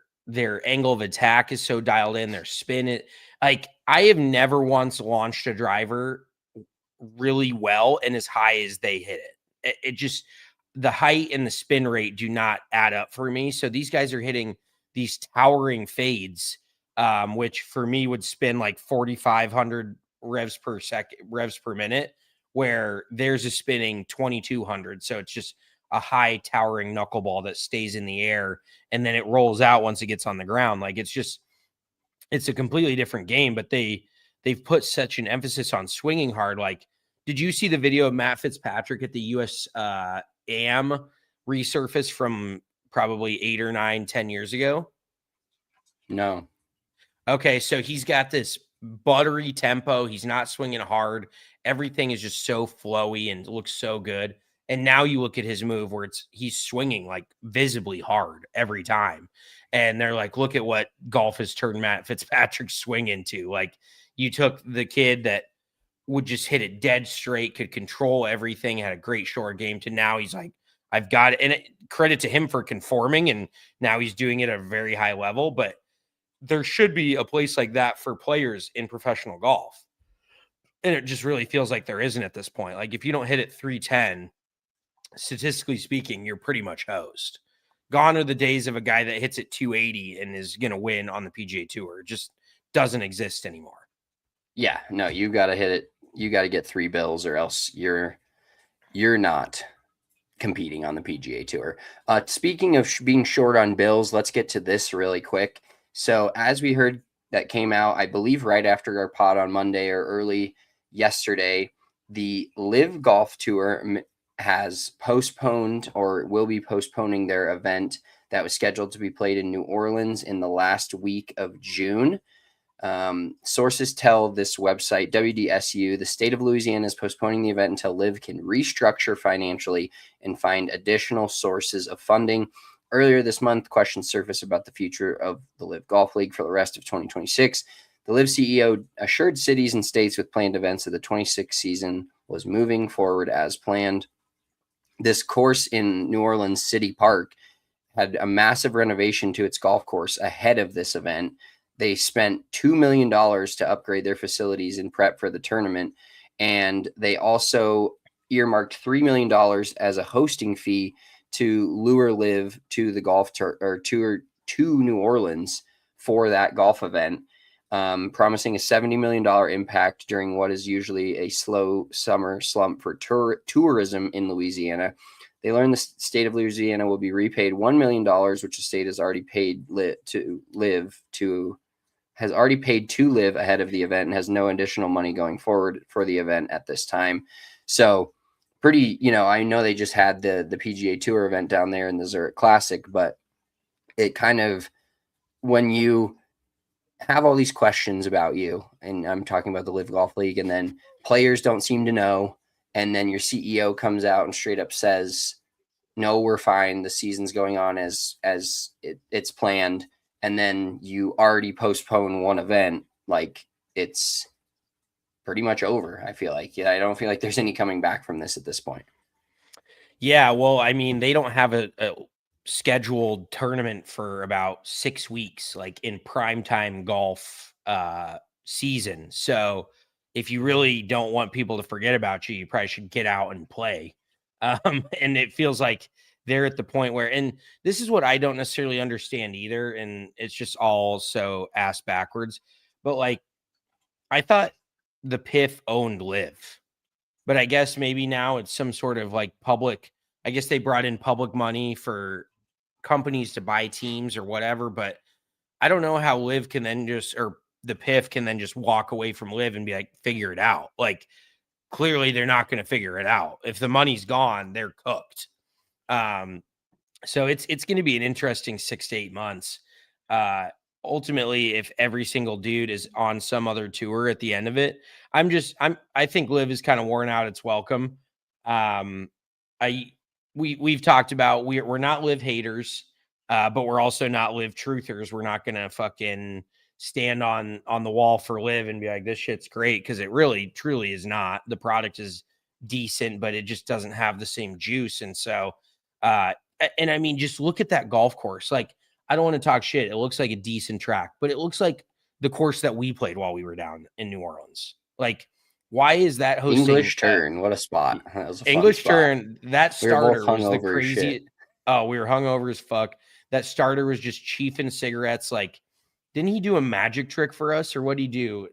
angle of attack is so dialed in, their spin it. Like, I have never once launched a driver really well and as high as they hit it. It just, the height and the spin rate do not add up for me. So these guys are hitting these towering fades, which for me would spin like 4,500 revs per minute, where theirs is spinning 2,200. So it's just a high towering knuckleball that stays in the air and then it rolls out once it gets on the ground. Like, it's a completely different game, but they've put such an emphasis on swinging hard. Like, did you see the video of Matt Fitzpatrick at the US AM resurface from probably 8 or 9, 10 years ago? No. Okay, so he's got this buttery tempo. He's not swinging hard. Everything is just so flowy and looks so good. And now you look at his move where he's swinging like visibly hard every time. And they're like, look at what golf has turned Matt Fitzpatrick's swing into. Like, you took the kid that would just hit it dead straight, could control everything, had a great short game, to now he's like, I've got it. And credit to him for conforming. And now he's doing it at a very high level. But there should be a place like that for players in professional golf. And it just really feels like there isn't at this point. Like, if you don't hit it 310, statistically speaking, you're pretty much hosed. Gone are the days of a guy that hits it 280 and is going to win on the PGA Tour. It just doesn't exist anymore. Yeah, no, you got to hit it. You got to get 3 bills or else you're not competing on the PGA Tour. Speaking of being short on bills, let's get to this really quick. So as we heard, that came out, I believe, right after our pod on Monday or early yesterday, the Live Golf Tour has postponed or will be postponing their event that was scheduled to be played in New Orleans in the last week of June. Sources tell this website, WDSU, the state of Louisiana is postponing the event until Live can restructure financially and find additional sources of funding. Earlier this month, questions surfaced about the future of the Live Golf League for the rest of 2026. The Live CEO assured cities and states with planned events that the 26 season was moving forward as planned. This course in New Orleans City Park had a massive renovation to its golf course ahead of this event. They spent $2 million to upgrade their facilities in prep for the tournament. And they also earmarked $3 million as a hosting fee to lure Live to the golf tour or to New Orleans for that golf event, promising a $70 million impact during what is usually a slow summer slump for tourism in Louisiana. They learned the state of Louisiana will be repaid $1 million, which the state has already paid to Live ahead of the event and has no additional money going forward for the event at this time. So pretty, I know they just had the PGA Tour event down there in the Zurich Classic, but it kind of, when you have all these questions about you, and I'm talking about the Live Golf League, and then players don't seem to know, and then your CEO comes out and straight up says, no, we're fine, the season's going on as it's planned, and then you already postpone one event, like, it's pretty much over. I feel like, I don't feel like there's any coming back from this at this point. Yeah, well, I mean, they don't have a scheduled tournament for about 6 weeks, like in primetime golf season. So if you really don't want people to forget about you, you probably should get out and play. And it feels like they're at the point where, and this is what I don't necessarily understand either, and it's just all so ass backwards. But like, I thought the PIF owned Live, but I guess maybe now it's some sort of like public. I guess they brought in public money for companies to buy teams or whatever, but I don't know how Live can then just, or the PIF can then just walk away from Live and be like, figure it out. Like, clearly they're not going to figure it out. If the money's gone, they're cooked. So it's going to be an interesting 6 to 8 months. Ultimately, if every single dude is on some other tour at the end of it, I think Live is kind of worn out its welcome. We've talked about we're not Live haters, but we're also not Live truthers. We're not going to fucking stand on the wall for Live and be like, this shit's great, because it really truly is not. The product is decent, but it just doesn't have the same juice. And so and I mean, just look at that golf course. Like, I don't want to talk shit. It looks like a decent track, but it looks like the course that we played while we were down in New Orleans. Like, why is that hosting English Turn? What a spot! That was a fun English spot. Turn? That starter was the craziest. Oh, we were hungover as fuck. That starter was just chiefing cigarettes. Like, didn't he do a magic trick for us, or what did he do?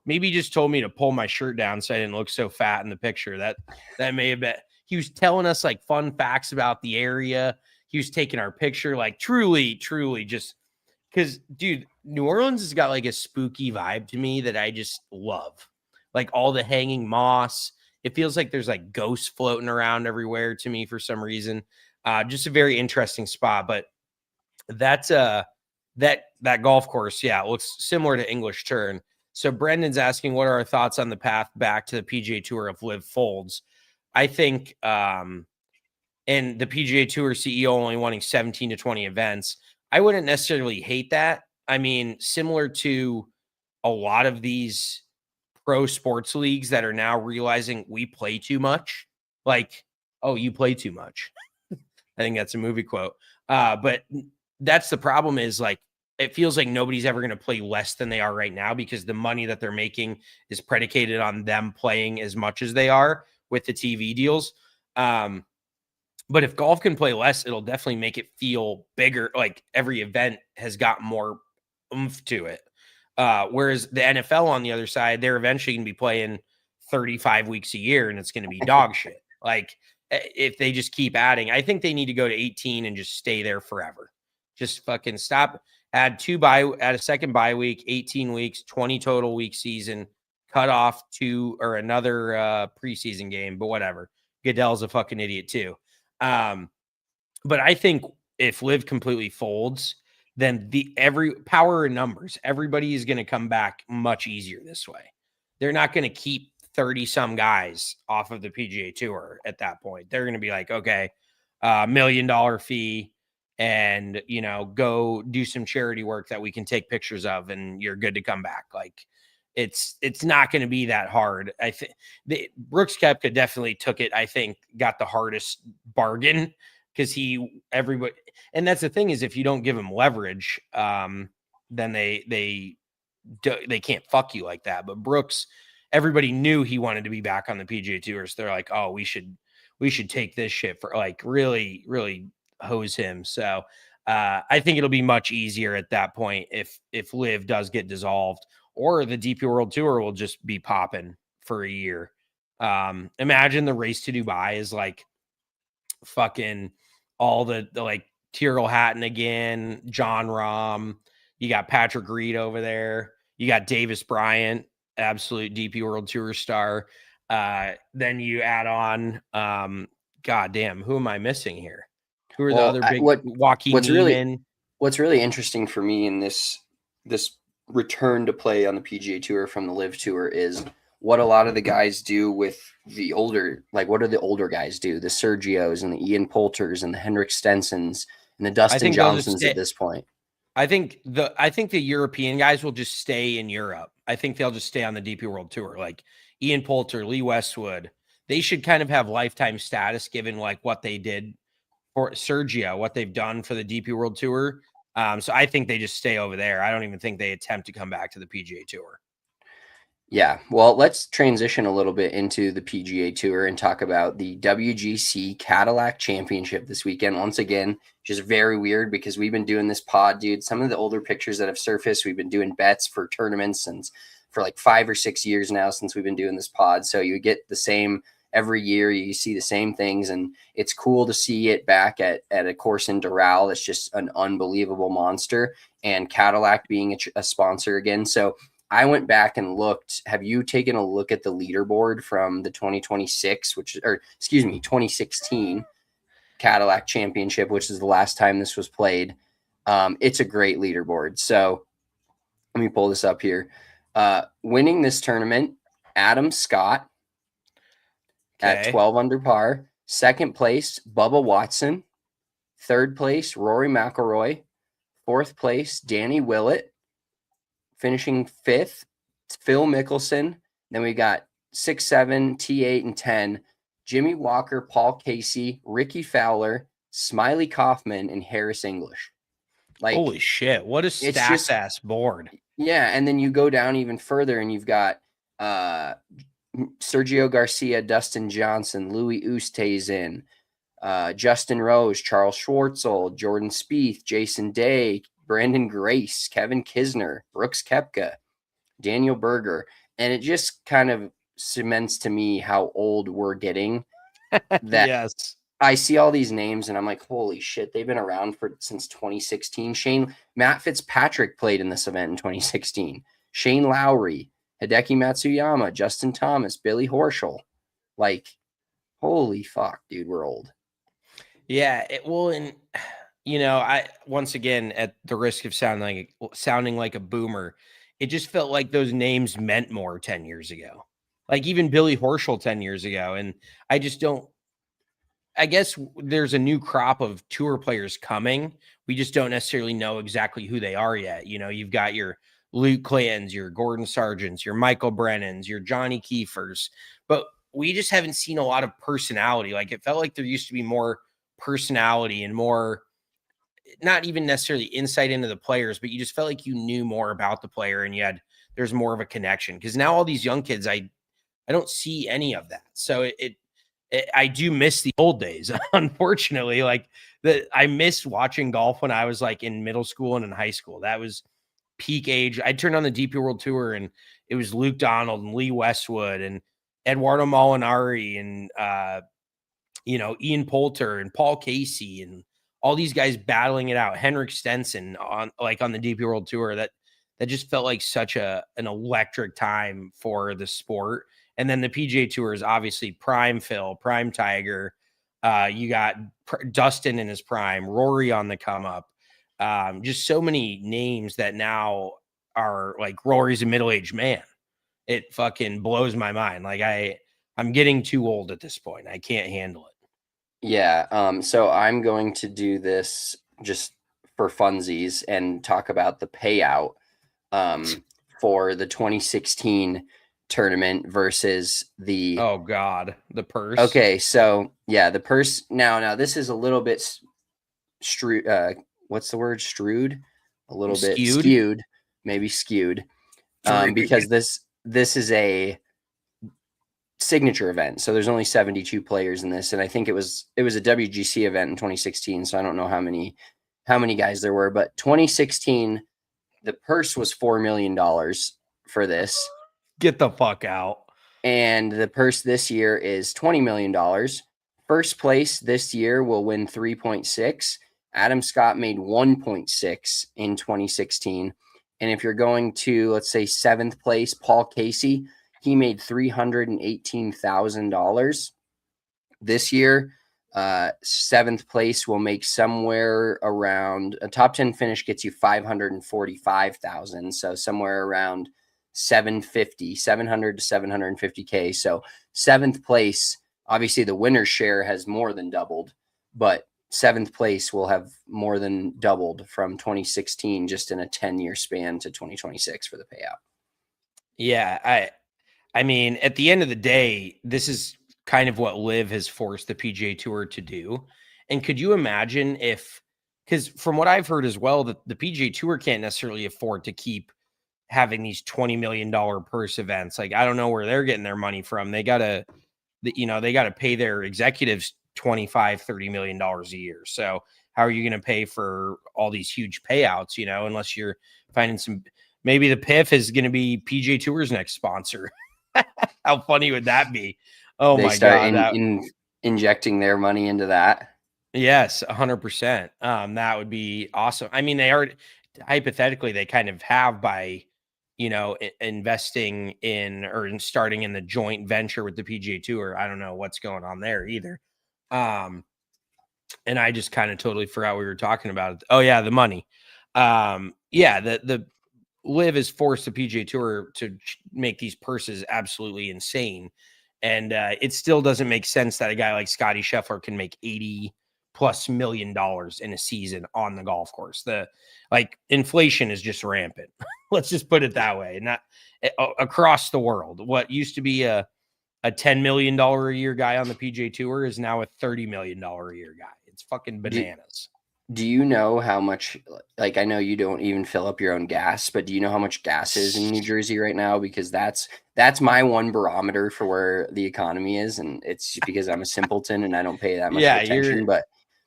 Maybe he just told me to pull my shirt down so I didn't look so fat in the picture. That may have been. He was telling us like fun facts about the area. He was taking our picture, like truly just because, dude, New Orleans has got like a spooky vibe to me that I just love. Like all the hanging moss. It feels like there's like ghosts floating around everywhere to me for some reason. Just a very interesting spot. But that's that golf course, yeah, it looks similar to English Turn. So Brendan's asking, what are our thoughts on the path back to the PGA Tour if Live folds? I think, and the PGA Tour CEO only wanting 17 to 20 events, I wouldn't necessarily hate that. I mean, similar to a lot of these pro sports leagues that are now realizing we play too much. Like, oh, you play too much. I think that's a movie quote. But that's the problem, is like, it feels like nobody's ever going to play less than they are right now, because the money that they're making is predicated on them playing as much as they are with the TV deals. But if golf can play less, it'll definitely make it feel bigger. Like every event has got more oomph to it. Whereas the NFL on the other side, they're eventually going to be playing 35 weeks a year, and it's going to be dog shit. Like, if they just keep adding, I think they need to go to 18 and just stay there forever. Just fucking stop. Add a second bye week, 18 weeks, 20 total week season, cut off two or another preseason game, but whatever. Goodell's a fucking idiot too. But I think if Live completely folds, then every power in numbers, everybody is going to come back much easier this way. They're not going to keep 30 some guys off of the PGA Tour at that point. They're going to be like, okay, $1 million fee, and go do some charity work that we can take pictures of, and you're good to come back. Like, it's not going to be that hard. I think Brooks Koepka definitely took it. I think got the hardest bargain, because everybody, and that's the thing, is if you don't give them leverage, then they can't fuck you like that. But Brooks, everybody knew he wanted to be back on the PGA Tour, so they're like, oh, we should take this shit for, like, really, really hose him. So I think it'll be much easier at that point if Live does get dissolved, or the DP World Tour will just be popping for a year. Imagine the race to Dubai is like fucking all the like Tyrrell Hatton again, John Rahm. You got Patrick Reed over there. You got Davis Bryant, absolute DP World Tour star. Then you add on, goddamn, who am I missing here? Who are the other big? Joaquin Neiman. What's really interesting for me in this return to play on the PGA Tour from the Live Tour is what a lot of the guys do with the older, like, what do the older guys do? The Sergios and the Ian Poulters and the Henrik Stensons and the Dustin Johnsons at this point. I think the European guys will just stay in Europe. I think they'll just stay on the DP World Tour. Like Ian Poulter, Lee Westwood, they should kind of have lifetime status given like what they did for Sergio, what they've done for the DP World Tour. So I think they just stay over there. I don't even think they attempt to come back to the PGA Tour. Yeah, well, let's transition a little bit into the PGA Tour and talk about the WGC Cadillac Championship this weekend. Once again, just very weird because we've been doing this pod, dude. Some of the older pictures that have surfaced, we've been doing bets for tournaments and for like 5 or 6 years now since we've been doing this pod. So you get the same every year you see the same things, and it's cool to see it back at a course in Doral. That's just an unbelievable monster, and Cadillac being a sponsor again. So I went back and looked. Have you taken a look at the leaderboard from the 2016 Cadillac Championship, which is the last time this was played? It's a great leaderboard. So let me pull this up here. Winning this tournament, Adam Scott at 12 under par. Second place, Bubba Watson. Third place, Rory McIlroy. Fourth place, Danny Willett. Finishing fifth, Phil Mickelson. Then we got 6, 7, T8, and 10. Jimmy Walker, Paul Casey, Ricky Fowler, Smiley Kaufman, and Harris English. Like, holy shit, what a stacked ass board. Yeah, and then you go down even further and you've got Sergio Garcia, Dustin Johnson, Louis Oosthuizen, Justin Rose, Charles Schwartzel, Jordan Spieth, Jason Day, Brandon Grace, Kevin Kisner, Brooks Koepka, Daniel Berger. And it just kind of cements to me how old we're getting. That Yes. I see all these names and I'm like, holy shit, they've been around since 2016. Matt Fitzpatrick played in this event in 2016. Shane Lowry, Hideki Matsuyama, Justin Thomas, Billy Horschel. Like, holy fuck, dude, we're old. Yeah, and I once again, at the risk of sounding like a boomer, it just felt like those names meant more 10 years ago. Like even Billy Horschel 10 years ago, and I just don't. I guess there's a new crop of tour players coming. We just don't necessarily know exactly who they are yet. You've got your Luke Clantons, your Gordon Sargents, your Michael Brennans, your Johnny Kiefers, but we just haven't seen a lot of personality. Like it felt like there used to be more personality and more, not even necessarily insight into the players, but you just felt like you knew more about the player and there's more of a connection. Because now all these young kids, I don't see any of that. So I do miss the old days, unfortunately. Like I miss watching golf when I was like in middle school and in high school. That was peak age. I turned on the DP World Tour and it was Luke Donald and Lee Westwood and Eduardo Molinari and Ian Poulter and Paul Casey and all these guys battling it out. Henrik Stenson on the DP World Tour. That just felt like such an electric time for the sport. And then the PGA Tour is obviously prime Phil, prime Tiger. You got Dustin in his prime, Rory on the come up. Just so many names that now are like Rory's a middle-aged man. It fucking blows my mind. Like I'm getting too old at this point. I can't handle it. Yeah. So I'm going to do this just for funsies and talk about the payout for the 2016 tournament versus the the purse. Okay, so yeah, the purse now this is a little bit what's the word? Strewed? A little bit skewed, maybe skewed. Because this is a signature event. So there's only 72 players in this, and I think it was a WGC event in 2016, so I don't know how many guys there were, but 2016 the purse was $4 million for this. Get the fuck out. And the purse this year is $20 million. First place this year will win 3.6. Adam Scott made 1.6 in 2016. And if you're going to, let's say, seventh place, Paul Casey, he made $318,000. This year, seventh place will make somewhere around, a top 10 finish gets you $545,000. So somewhere around 700 to 750K. So seventh place, obviously the winner's share has more than doubled, but seventh place will have more than doubled from 2016 just in a 10-year span to 2026 for the payout. Yeah, I mean, at the end of the day, this is kind of what LIV has forced the PGA Tour to do. And could you imagine because from what I've heard as well, that the PGA Tour can't necessarily afford to keep having these $20 million purse events. Like, I don't know where they're getting their money from. They gotta pay their executives $25-30 million a year. So how are you going to pay for all these huge payouts, unless you're finding maybe the PIF is going to be PGA Tour's next sponsor. How funny would that be? Oh They my start God. injecting their money into that. Yes, 100%. That would be awesome. I mean, they are hypothetically, they kind of have by, investing in or in starting in the joint venture with the PGA Tour. I don't know what's going on there either. Um, and I just kind of totally forgot we were talking about. Oh yeah, the money. Yeah, the Live has forced the PGA Tour to make these purses absolutely insane, and it still doesn't make sense that a guy like Scottie Scheffler can make $80+ million in a season on the golf course. Inflation is just rampant. Let's just put it that way. Not across the world. What used to be a $10 million a year guy on the PGA Tour is now a $30 million a year guy. It's fucking Do, bananas. do you know how much, like, I know you don't even fill up your own gas, but do you know how much gas is in New Jersey right now? Because that's my one barometer for where the economy is. And it's because I'm a simpleton and I don't pay that much of Yeah, attention. But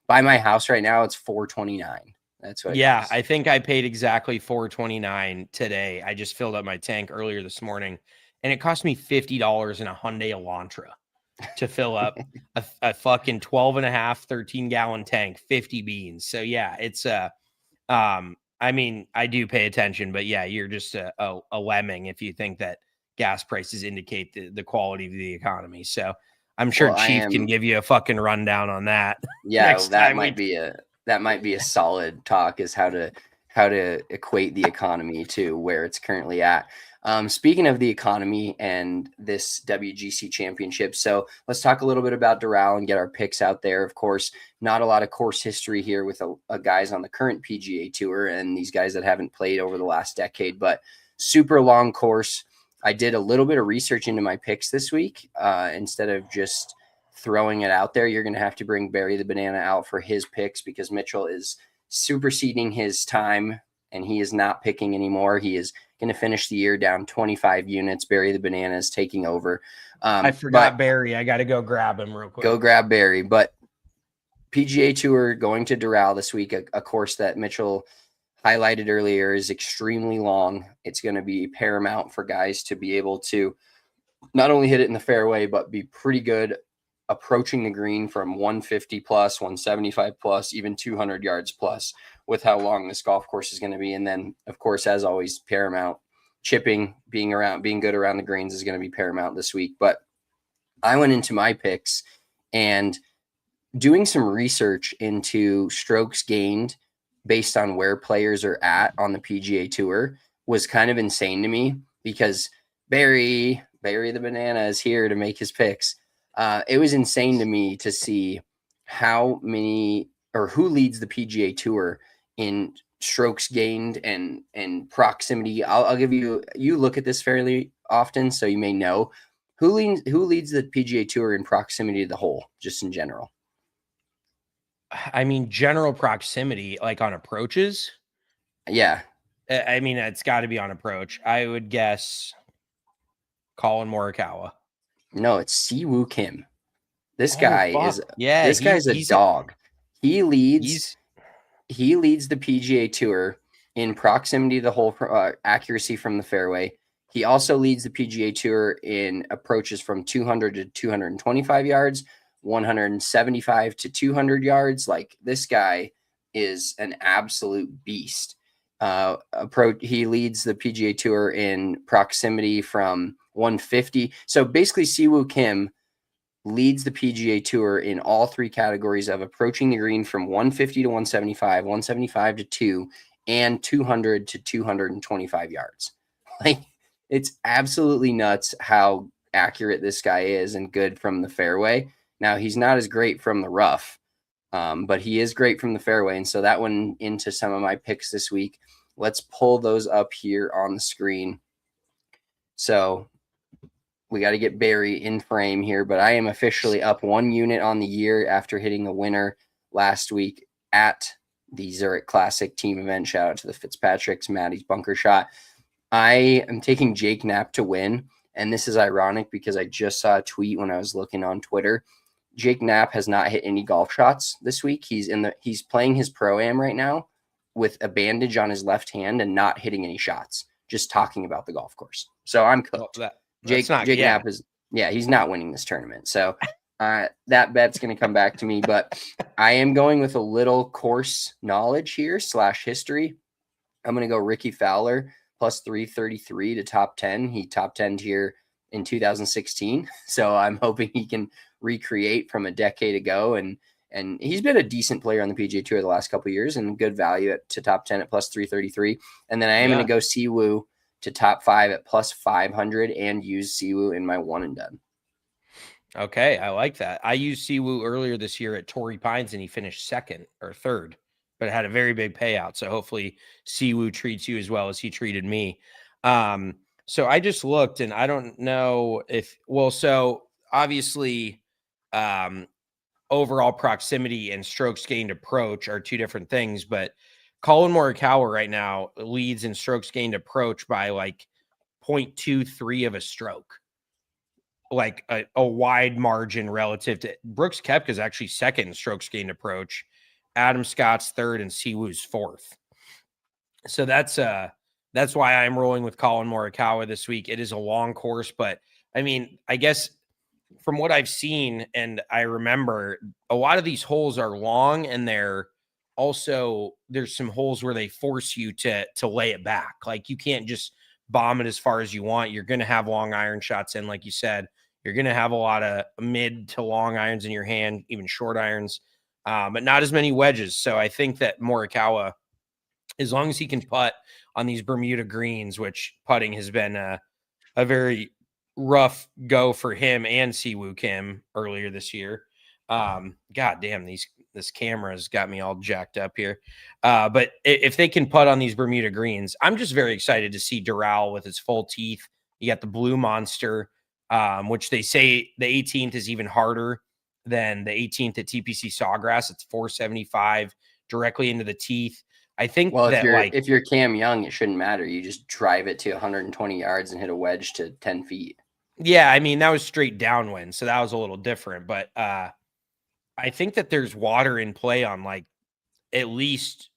by my house right now, it's $4.29. That's what it yeah, costs. I think I paid exactly $4.29 today. I just filled up my tank earlier this morning, and it cost me $50 in a Hyundai Elantra to fill up a fucking 12 and a half, 13-gallon tank, 50 beans. So yeah, it's I mean, I do pay attention, but yeah, you're just a lemming if you think that gas prices indicate the quality of the economy. So I'm sure Well, I Chief can am. give you a fucking rundown on that Yeah, next time we. that might be a solid talk, is how to equate the economy to where it's currently at. Speaking of the economy and this WGC championship, so let's talk a little bit about Doral and get our picks out there. Of course, not a lot of course history here with a guys on the current PGA Tour and these guys that haven't played over the last decade, but super long course. I did a little bit of research into my picks this week instead of just throwing it out there. You're going to have to bring Barry the Banana out for his picks because Mitchell is superseding his time and he is not picking anymore. He is going to finish the year down 25 units. Barry the Banana is taking over. I But forgot Barry. I got to go grab him real quick. go grab Barry. But PGA Tour going to Doral this week, a course that Mitchell highlighted earlier, is extremely long. It's going to be paramount for guys to be able to not only hit it in the fairway, but be pretty good approaching the green from 150 plus, 175 plus, even 200 yards plus with how long this golf course is going to be. And then, of course, as always, paramount chipping, being good around the greens is going to be paramount this week. But I went into my picks and doing some research into strokes gained based on where players are at on the PGA Tour was kind of insane to me because Barry the Banana is here to make his picks. It was insane to me to see how many or who leads the PGA Tour in strokes gained and proximity. I'll give you look at this fairly often, so you may know who leads the PGA Tour in proximity to the hole, just in general. I mean, general proximity, like on approaches. Yeah. I mean, it's got to be on approach. I would guess Colin Morikawa. No, it's Siwoo Kim. This Oh guy fuck. is Yeah, this guy's a dog. He leads he's the PGA Tour in proximity to the hole, accuracy from the fairway. He also leads the PGA Tour in approaches from 200 to 225 yards, 175 to 200 yards. Like, this guy is an absolute beast. He leads the PGA Tour in proximity from 150. So basically, Siwoo Kim leads the PGA Tour in all three categories of approaching the green from 150 to 175, 175 to 2, and 200 to 225 yards. Like, it's absolutely nuts how accurate this guy is and good from the fairway. Now, he's not as great from the rough, but he is great from the fairway. And so that went into some of my picks this week. Let's pull those up here on the screen. So we got to get Barry in frame here, but I am officially up 1 unit on the year after hitting a winner last week at the Zurich Classic team event. Shout out to the Fitzpatricks, Maddie's bunker shot. I am taking Jake Knapp to win, and this is ironic because I just saw a tweet when I was looking on Twitter. Jake Knapp has not hit any golf shots this week. He's playing his pro-am right now with a bandage on his left hand and not hitting any shots, just talking about the golf course. So I'm cooked. well, Jake that's not Jake yeah. Knapp is Yeah, he's not winning this tournament. So that bet's going to come back to me. But I am going with a little course knowledge here / history. I'm going to go Ricky Fowler plus 333 to top 10. He top 10'd here in 2016. So I'm hoping he can recreate from a decade ago. And he's been a decent player on the PGA Tour the last couple of years and good value to top 10 at plus 333. And then I am going to go Siwoo to top 5 at plus 500 and use Siwoo in my one and done. Okay, I like that. I used Siwoo earlier this year at Torrey Pines, and he finished second or third, but it had a very big payout. So hopefully Siwoo treats you as well as he treated me. So I just looked, and I don't know if so obviously overall proximity and strokes gained approach are two different things, but Colin Morikawa right now leads in strokes gained approach by like 0.23 of a stroke. Like a wide margin relative to Brooks Koepka is actually second in strokes gained approach, Adam Scott's third, and Siwoo's fourth. So that's why I'm rolling with Colin Morikawa this week. It is a long course, but I mean, I guess from what I've seen and I remember, a lot of these holes are long, and there's some holes where they force you to lay it back. Like you can't just bomb it as far as you want. You're going to have long iron shots in, like you said. You're going to have a lot of mid to long irons in your hand, even short irons, but not as many wedges. So I think that Morikawa, as long as he can putt on these Bermuda greens, which putting has been a very rough go for him and Siwoo Kim earlier this year. God damn, this camera's got me all jacked up here. But if they can putt on these Bermuda greens, I'm just very excited to see Doral with his full teeth. You got the Blue Monster, which they say the 18th is even harder than the 18th at TPC Sawgrass. It's 475 directly into the teeth. I think if you're Cam Young, it shouldn't matter. You just drive it to 120 yards and hit a wedge to 10 feet. Yeah, I mean, that was straight downwind, so that was a little different. But I think that there's water in play on like at least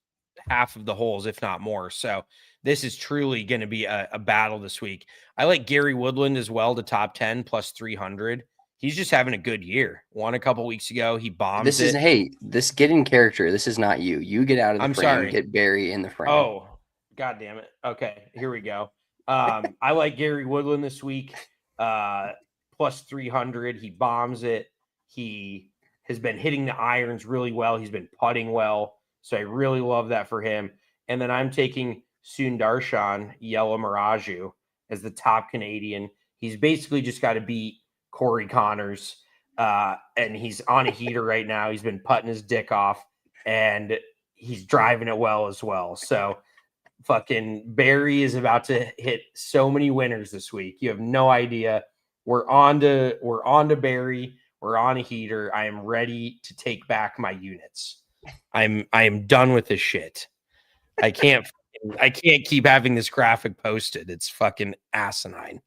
half of the holes, if not more. So this is truly going to be a battle this week. I like Gary Woodland as well to top 10 plus 300. He's just having a good year. Won a couple weeks ago. He bombs it. This get in character. This is not you. You get out of the frame. Sorry. Get Barry in the frame. Oh, God damn it. Okay, here we go. I like Gary Woodland this week. Plus 300. He bombs it. He has been hitting the irons really well. He's been putting well. So I really love that for him. And then I'm taking Sundarshan Yellow Miraju as the top Canadian. He's basically just got to beat Corey Connors. And he's on a heater right now. He's been putting his dick off, and he's driving it well as well. So fucking Barry is about to hit so many winners this week. You have no idea. We're on to Barry. We're on a heater. I am ready to take back my units. I am done with this shit. I can't keep having this graphic posted. It's fucking asinine.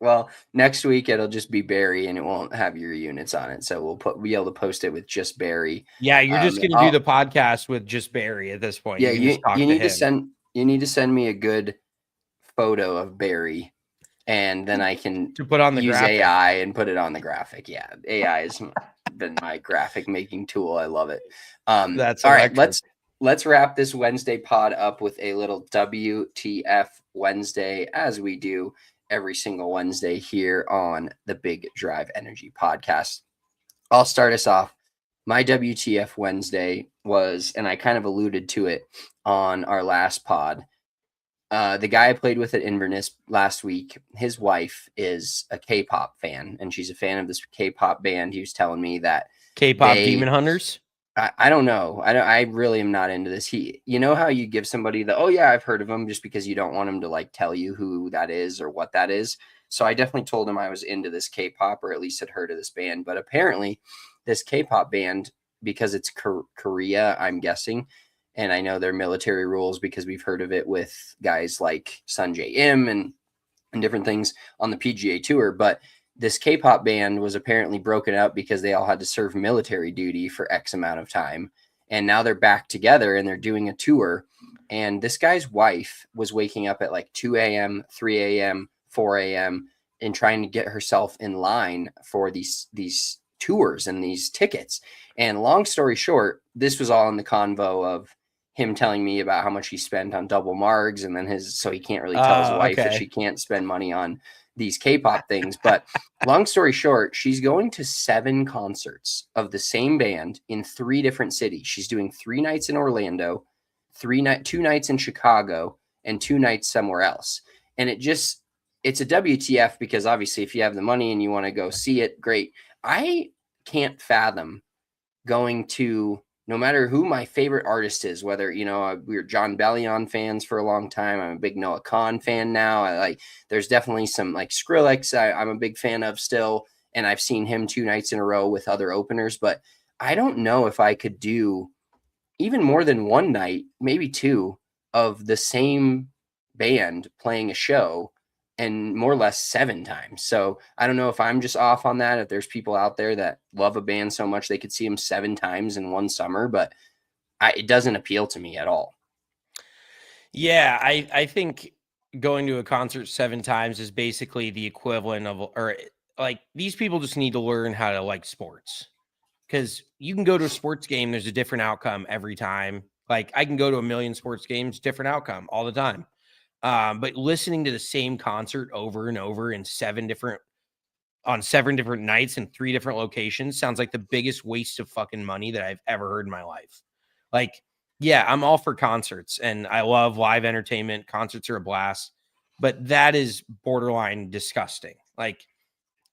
Well, next week it'll just be Barry and it won't have your units on it. So we'll be able to post it with just Barry. Yeah, you're just going to do the podcast with just Barry at this point. Yeah, you need to send me a good photo of Barry, and then I can put on the use graphic. AI and put it on the graphic. Yeah, AI has been my graphic making tool. I love it. That's all right. Let's wrap this Wednesday pod up with a little WTF Wednesday, as we do every single Wednesday here on the Big Drive Energy Podcast. I'll start us off. My WTF Wednesday was, and I kind of alluded to it on our last pod. The guy I played with at Inverness last week, his wife is a K-pop fan, and she's a fan of this K-pop band. He was telling me that K-pop Demon Hunters. I don't know. I really am not into this. You know how you give somebody oh yeah, I've heard of them, just because you don't want them to like tell you who that is or what that is. So I definitely told him I was into this K-pop, or at least had heard of this band. But apparently this K-pop band, because it's Korea, I'm guessing, and I know their military rules because we've heard of it with guys like Sunjae Im and different things on the PGA Tour. But this K-pop band was apparently broken up because they all had to serve military duty for X amount of time. And now they're back together and they're doing a tour. And this guy's wife was waking up at like 2 a.m., 3 a.m., 4 a.m., and trying to get herself in line for these tours and these tickets. And long story short, this was all in the convo of him telling me about how much he spent on double margs, and then so he can't really tell his wife that she Okay. can't spend money on these K-pop things. But long story short, she's going to 7 concerts of the same band in 3 different cities. She's doing 3 nights in Orlando, 2 nights in Chicago, and 2 nights somewhere else. And it's a WTF, because obviously if you have the money and you want to go see it, great. I can't fathom going to, no matter who my favorite artist is, whether, we were John Bellion fans for a long time. I'm a big Noah Kahan fan now. There's definitely some like Skrillex I'm a big fan of still. And I've seen him 2 nights in a row with other openers, but I don't know if I could do even more than one night, maybe 2, of the same band playing a show, and more or less 7 times. So I don't know if I'm just off on that, if there's people out there that love a band so much they could see them 7 times in one summer, but it doesn't appeal to me at all. Yeah, I think going to a concert 7 times is basically the equivalent of, or like, these people just need to learn how to like sports. Because you can go to a sports game, there's a different outcome every time. Like, I can go to a million sports games, different outcome all the time. But listening to the same concert over and over in 7 different nights in 3 different locations sounds like the biggest waste of fucking money that I've ever heard in my life. Like, yeah, I'm all for concerts and I love live entertainment. Concerts are a blast, but that is borderline disgusting. Like,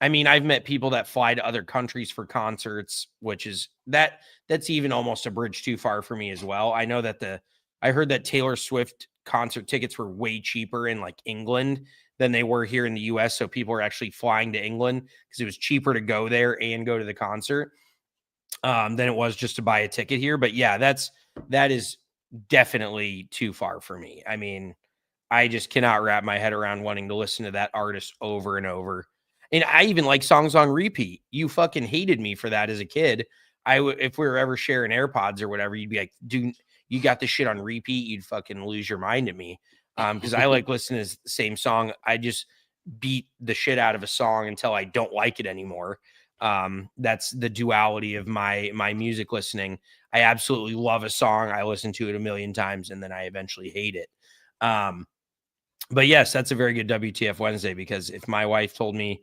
I mean, I've met people that fly to other countries for concerts, which is that's even almost a bridge too far for me as well. I know that I heard that Taylor Swift concert tickets were way cheaper in like England than they were here in the US. So people are actually flying to England because it was cheaper to go there and go to the concert than it was just to buy a ticket here. But yeah, that is definitely too far for me. I mean, I just cannot wrap my head around wanting to listen to that artist over and over. And I even like songs on repeat. You fucking hated me for that as a kid. If we were ever sharing AirPods or whatever, you'd be like, dude, you got this shit on repeat. You'd fucking lose your mind at me. Because I like listening to the same song. I just beat the shit out of a song until I don't like it anymore. That's the duality of my music listening. I absolutely love a song. I listen to it a million times and then I eventually hate it. But yes, that's a very good WTF Wednesday, because if my wife told me,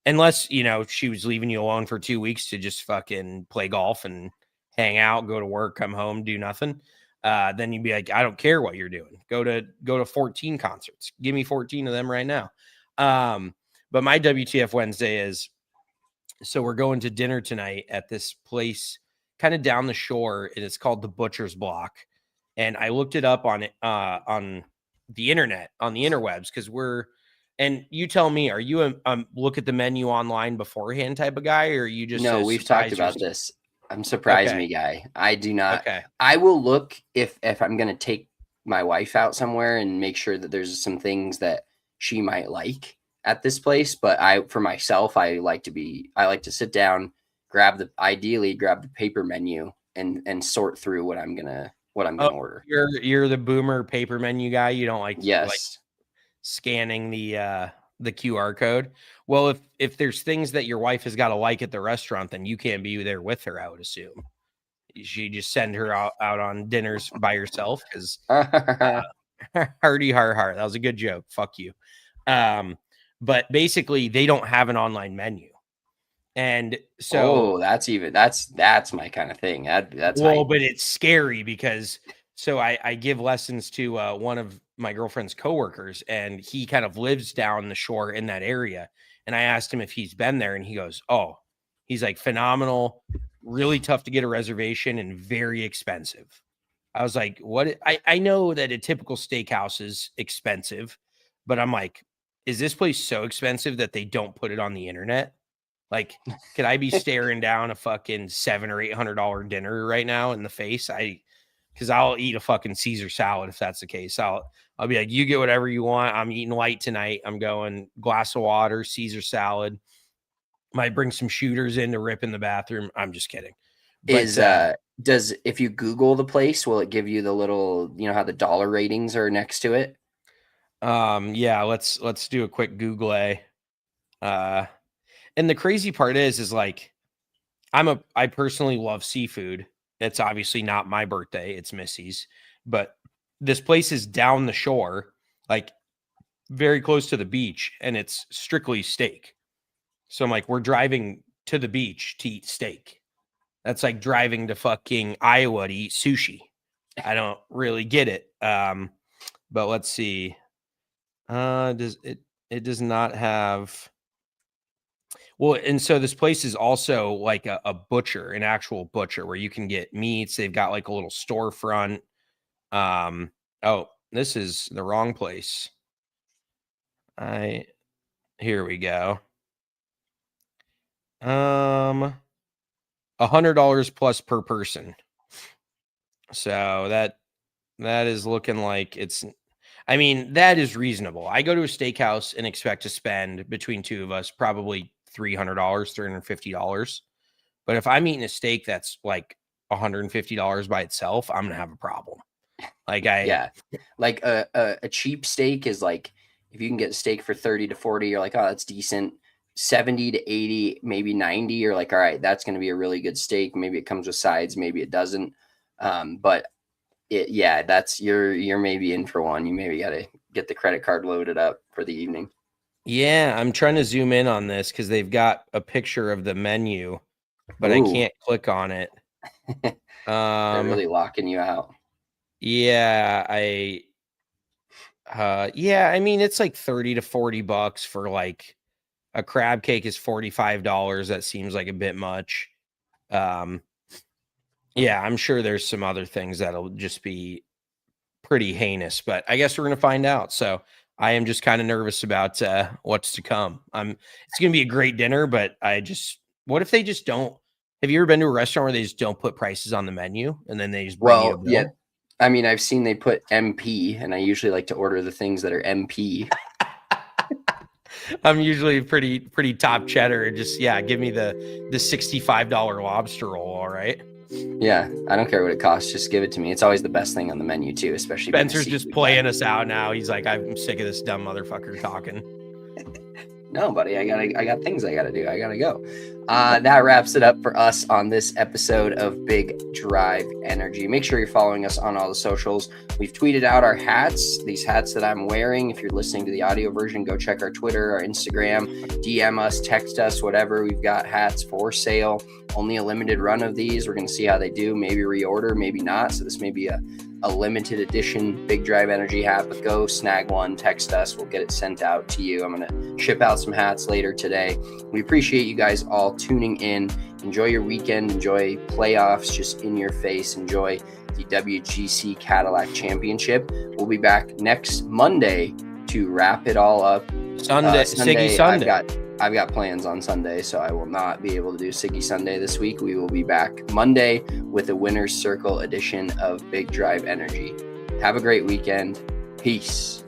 unless, she was leaving you alone for 2 weeks to just fucking play golf and hang out, go to work, come home, do nothing, then you'd be like, I don't care what you're doing. Go to 14 concerts. Give me 14 of them right now. But my WTF Wednesday is, so we're going to dinner tonight at this place kind of down the shore, and it's called the Butcher's Block. And I looked it up on the internet, on the interwebs, because and you tell me, are you a look at the menu online beforehand type of guy, or are you just No, a we've talked surprise about yourself? this. I'm surprised Okay. me guy. I do not. Okay. I will look if I'm going to take my wife out somewhere and make sure that there's some things that she might like at this place, but for myself, I like to sit down, ideally grab the paper menu and sort through what I'm going to Oh, order. you're the boomer paper menu guy. You don't like Yes. scanning the QR code. Well, if there's things that your wife has got to like at the restaurant, then you can't be there with her, I would assume. You just send her out on dinners by yourself, because hardy har har. That was a good joke. Fuck you. But basically they don't have an online menu. And so, Oh, that's my kind of thing. That's well, my but it's scary because so I give lessons to one of my girlfriend's coworkers, and he kind of lives down the shore in that area. And I asked him if he's been there, and he goes, "Oh, he's like phenomenal, really tough to get a reservation, and very expensive." I was like, "What?" I know that a typical steakhouse is expensive, but I'm like, "Is this place so expensive that they don't put it on the internet?" Like, could I be staring down a fucking $700 or $800 dinner right now in the face? Because I'll eat a fucking Caesar salad if that's the case. I'll be like, you get whatever you want. I'm eating light tonight. I'm going glass of water, Caesar salad. Might bring some shooters in to rip in the bathroom. I'm just kidding. But does if you Google the place, will it give you the little, how the dollar ratings are next to it? yeah, let's do a quick Google. And the crazy part is like, I personally love seafood. It's obviously not my birthday. It's Missy's, but this place is down the shore, like very close to the beach, and it's strictly steak. So I'm like, we're driving to the beach to eat steak. That's like driving to fucking Iowa to eat sushi. I don't really get it. But let's see. It does not have. Well, and so this place is also like a butcher, an actual butcher where you can get meats. They've got like a little storefront. Oh, this is the wrong place. Here we go. $100 plus per person. So that is looking like that is reasonable. I go to a steakhouse and expect to spend between two of us probably $300, $350. But if I'm eating a steak that's like $150 by itself, I'm gonna have a problem. Like yeah, like a cheap steak is like, if you can get a steak for 30 to 40, you're like, oh, that's decent. 70 to 80, maybe 90, you're like, all right, that's going to be a really good steak. Maybe it comes with sides, maybe it doesn't. But that's you're maybe in for one. You maybe got to get the credit card loaded up for the evening. Yeah, I'm trying to zoom in on this because they've got a picture of the menu, but I can't click on it. They're really locking you out. Yeah, I mean, it's like 30 to 40 bucks for like a crab cake is $45. That seems like a bit much. Yeah, I'm sure there's some other things that'll just be pretty heinous, but I guess we're going to find out. So I am just kind of nervous about what's to come. It's going to be a great dinner, but what if they just don't? Have you ever been to a restaurant where they just don't put prices on the menu and then they just bring you a bill? Yeah. I mean, I've seen they put MP, and I usually like to order the things that are MP. I'm usually pretty top cheddar. Just give me the $65 lobster roll. All right. Yeah, I don't care what it costs. Just give it to me. It's always the best thing on the menu too, especially. Spencer's just playing us out now. He's like, I'm sick of this dumb motherfucker talking. No, buddy, I got things I gotta do. I gotta go. That wraps it up for us on this episode of Big Drive Energy. Make sure you're following us on all the socials. We've tweeted out our hats, these hats that I'm wearing. If you're listening to the audio version, go check our Twitter, our Instagram, DM us, text us, whatever. We've got hats for sale. Only a limited run of these. We're going to see how they do. Maybe reorder, maybe not. So this may be a limited edition Big Drive Energy hat, but go snag one, text us. We'll get it sent out to you. I'm going to ship out some hats later today. We appreciate you guys all tuning in. Enjoy your weekend. Enjoy playoffs just in your face. Enjoy the WGC Cadillac Championship. We'll be back next Monday to wrap it all up. Sunday. Siggy Sunday. I've got plans on Sunday, so I will not be able to do Siggy Sunday this week. We will be back Monday with a Winner's Circle edition of Big Drive Energy. Have a great weekend. Peace.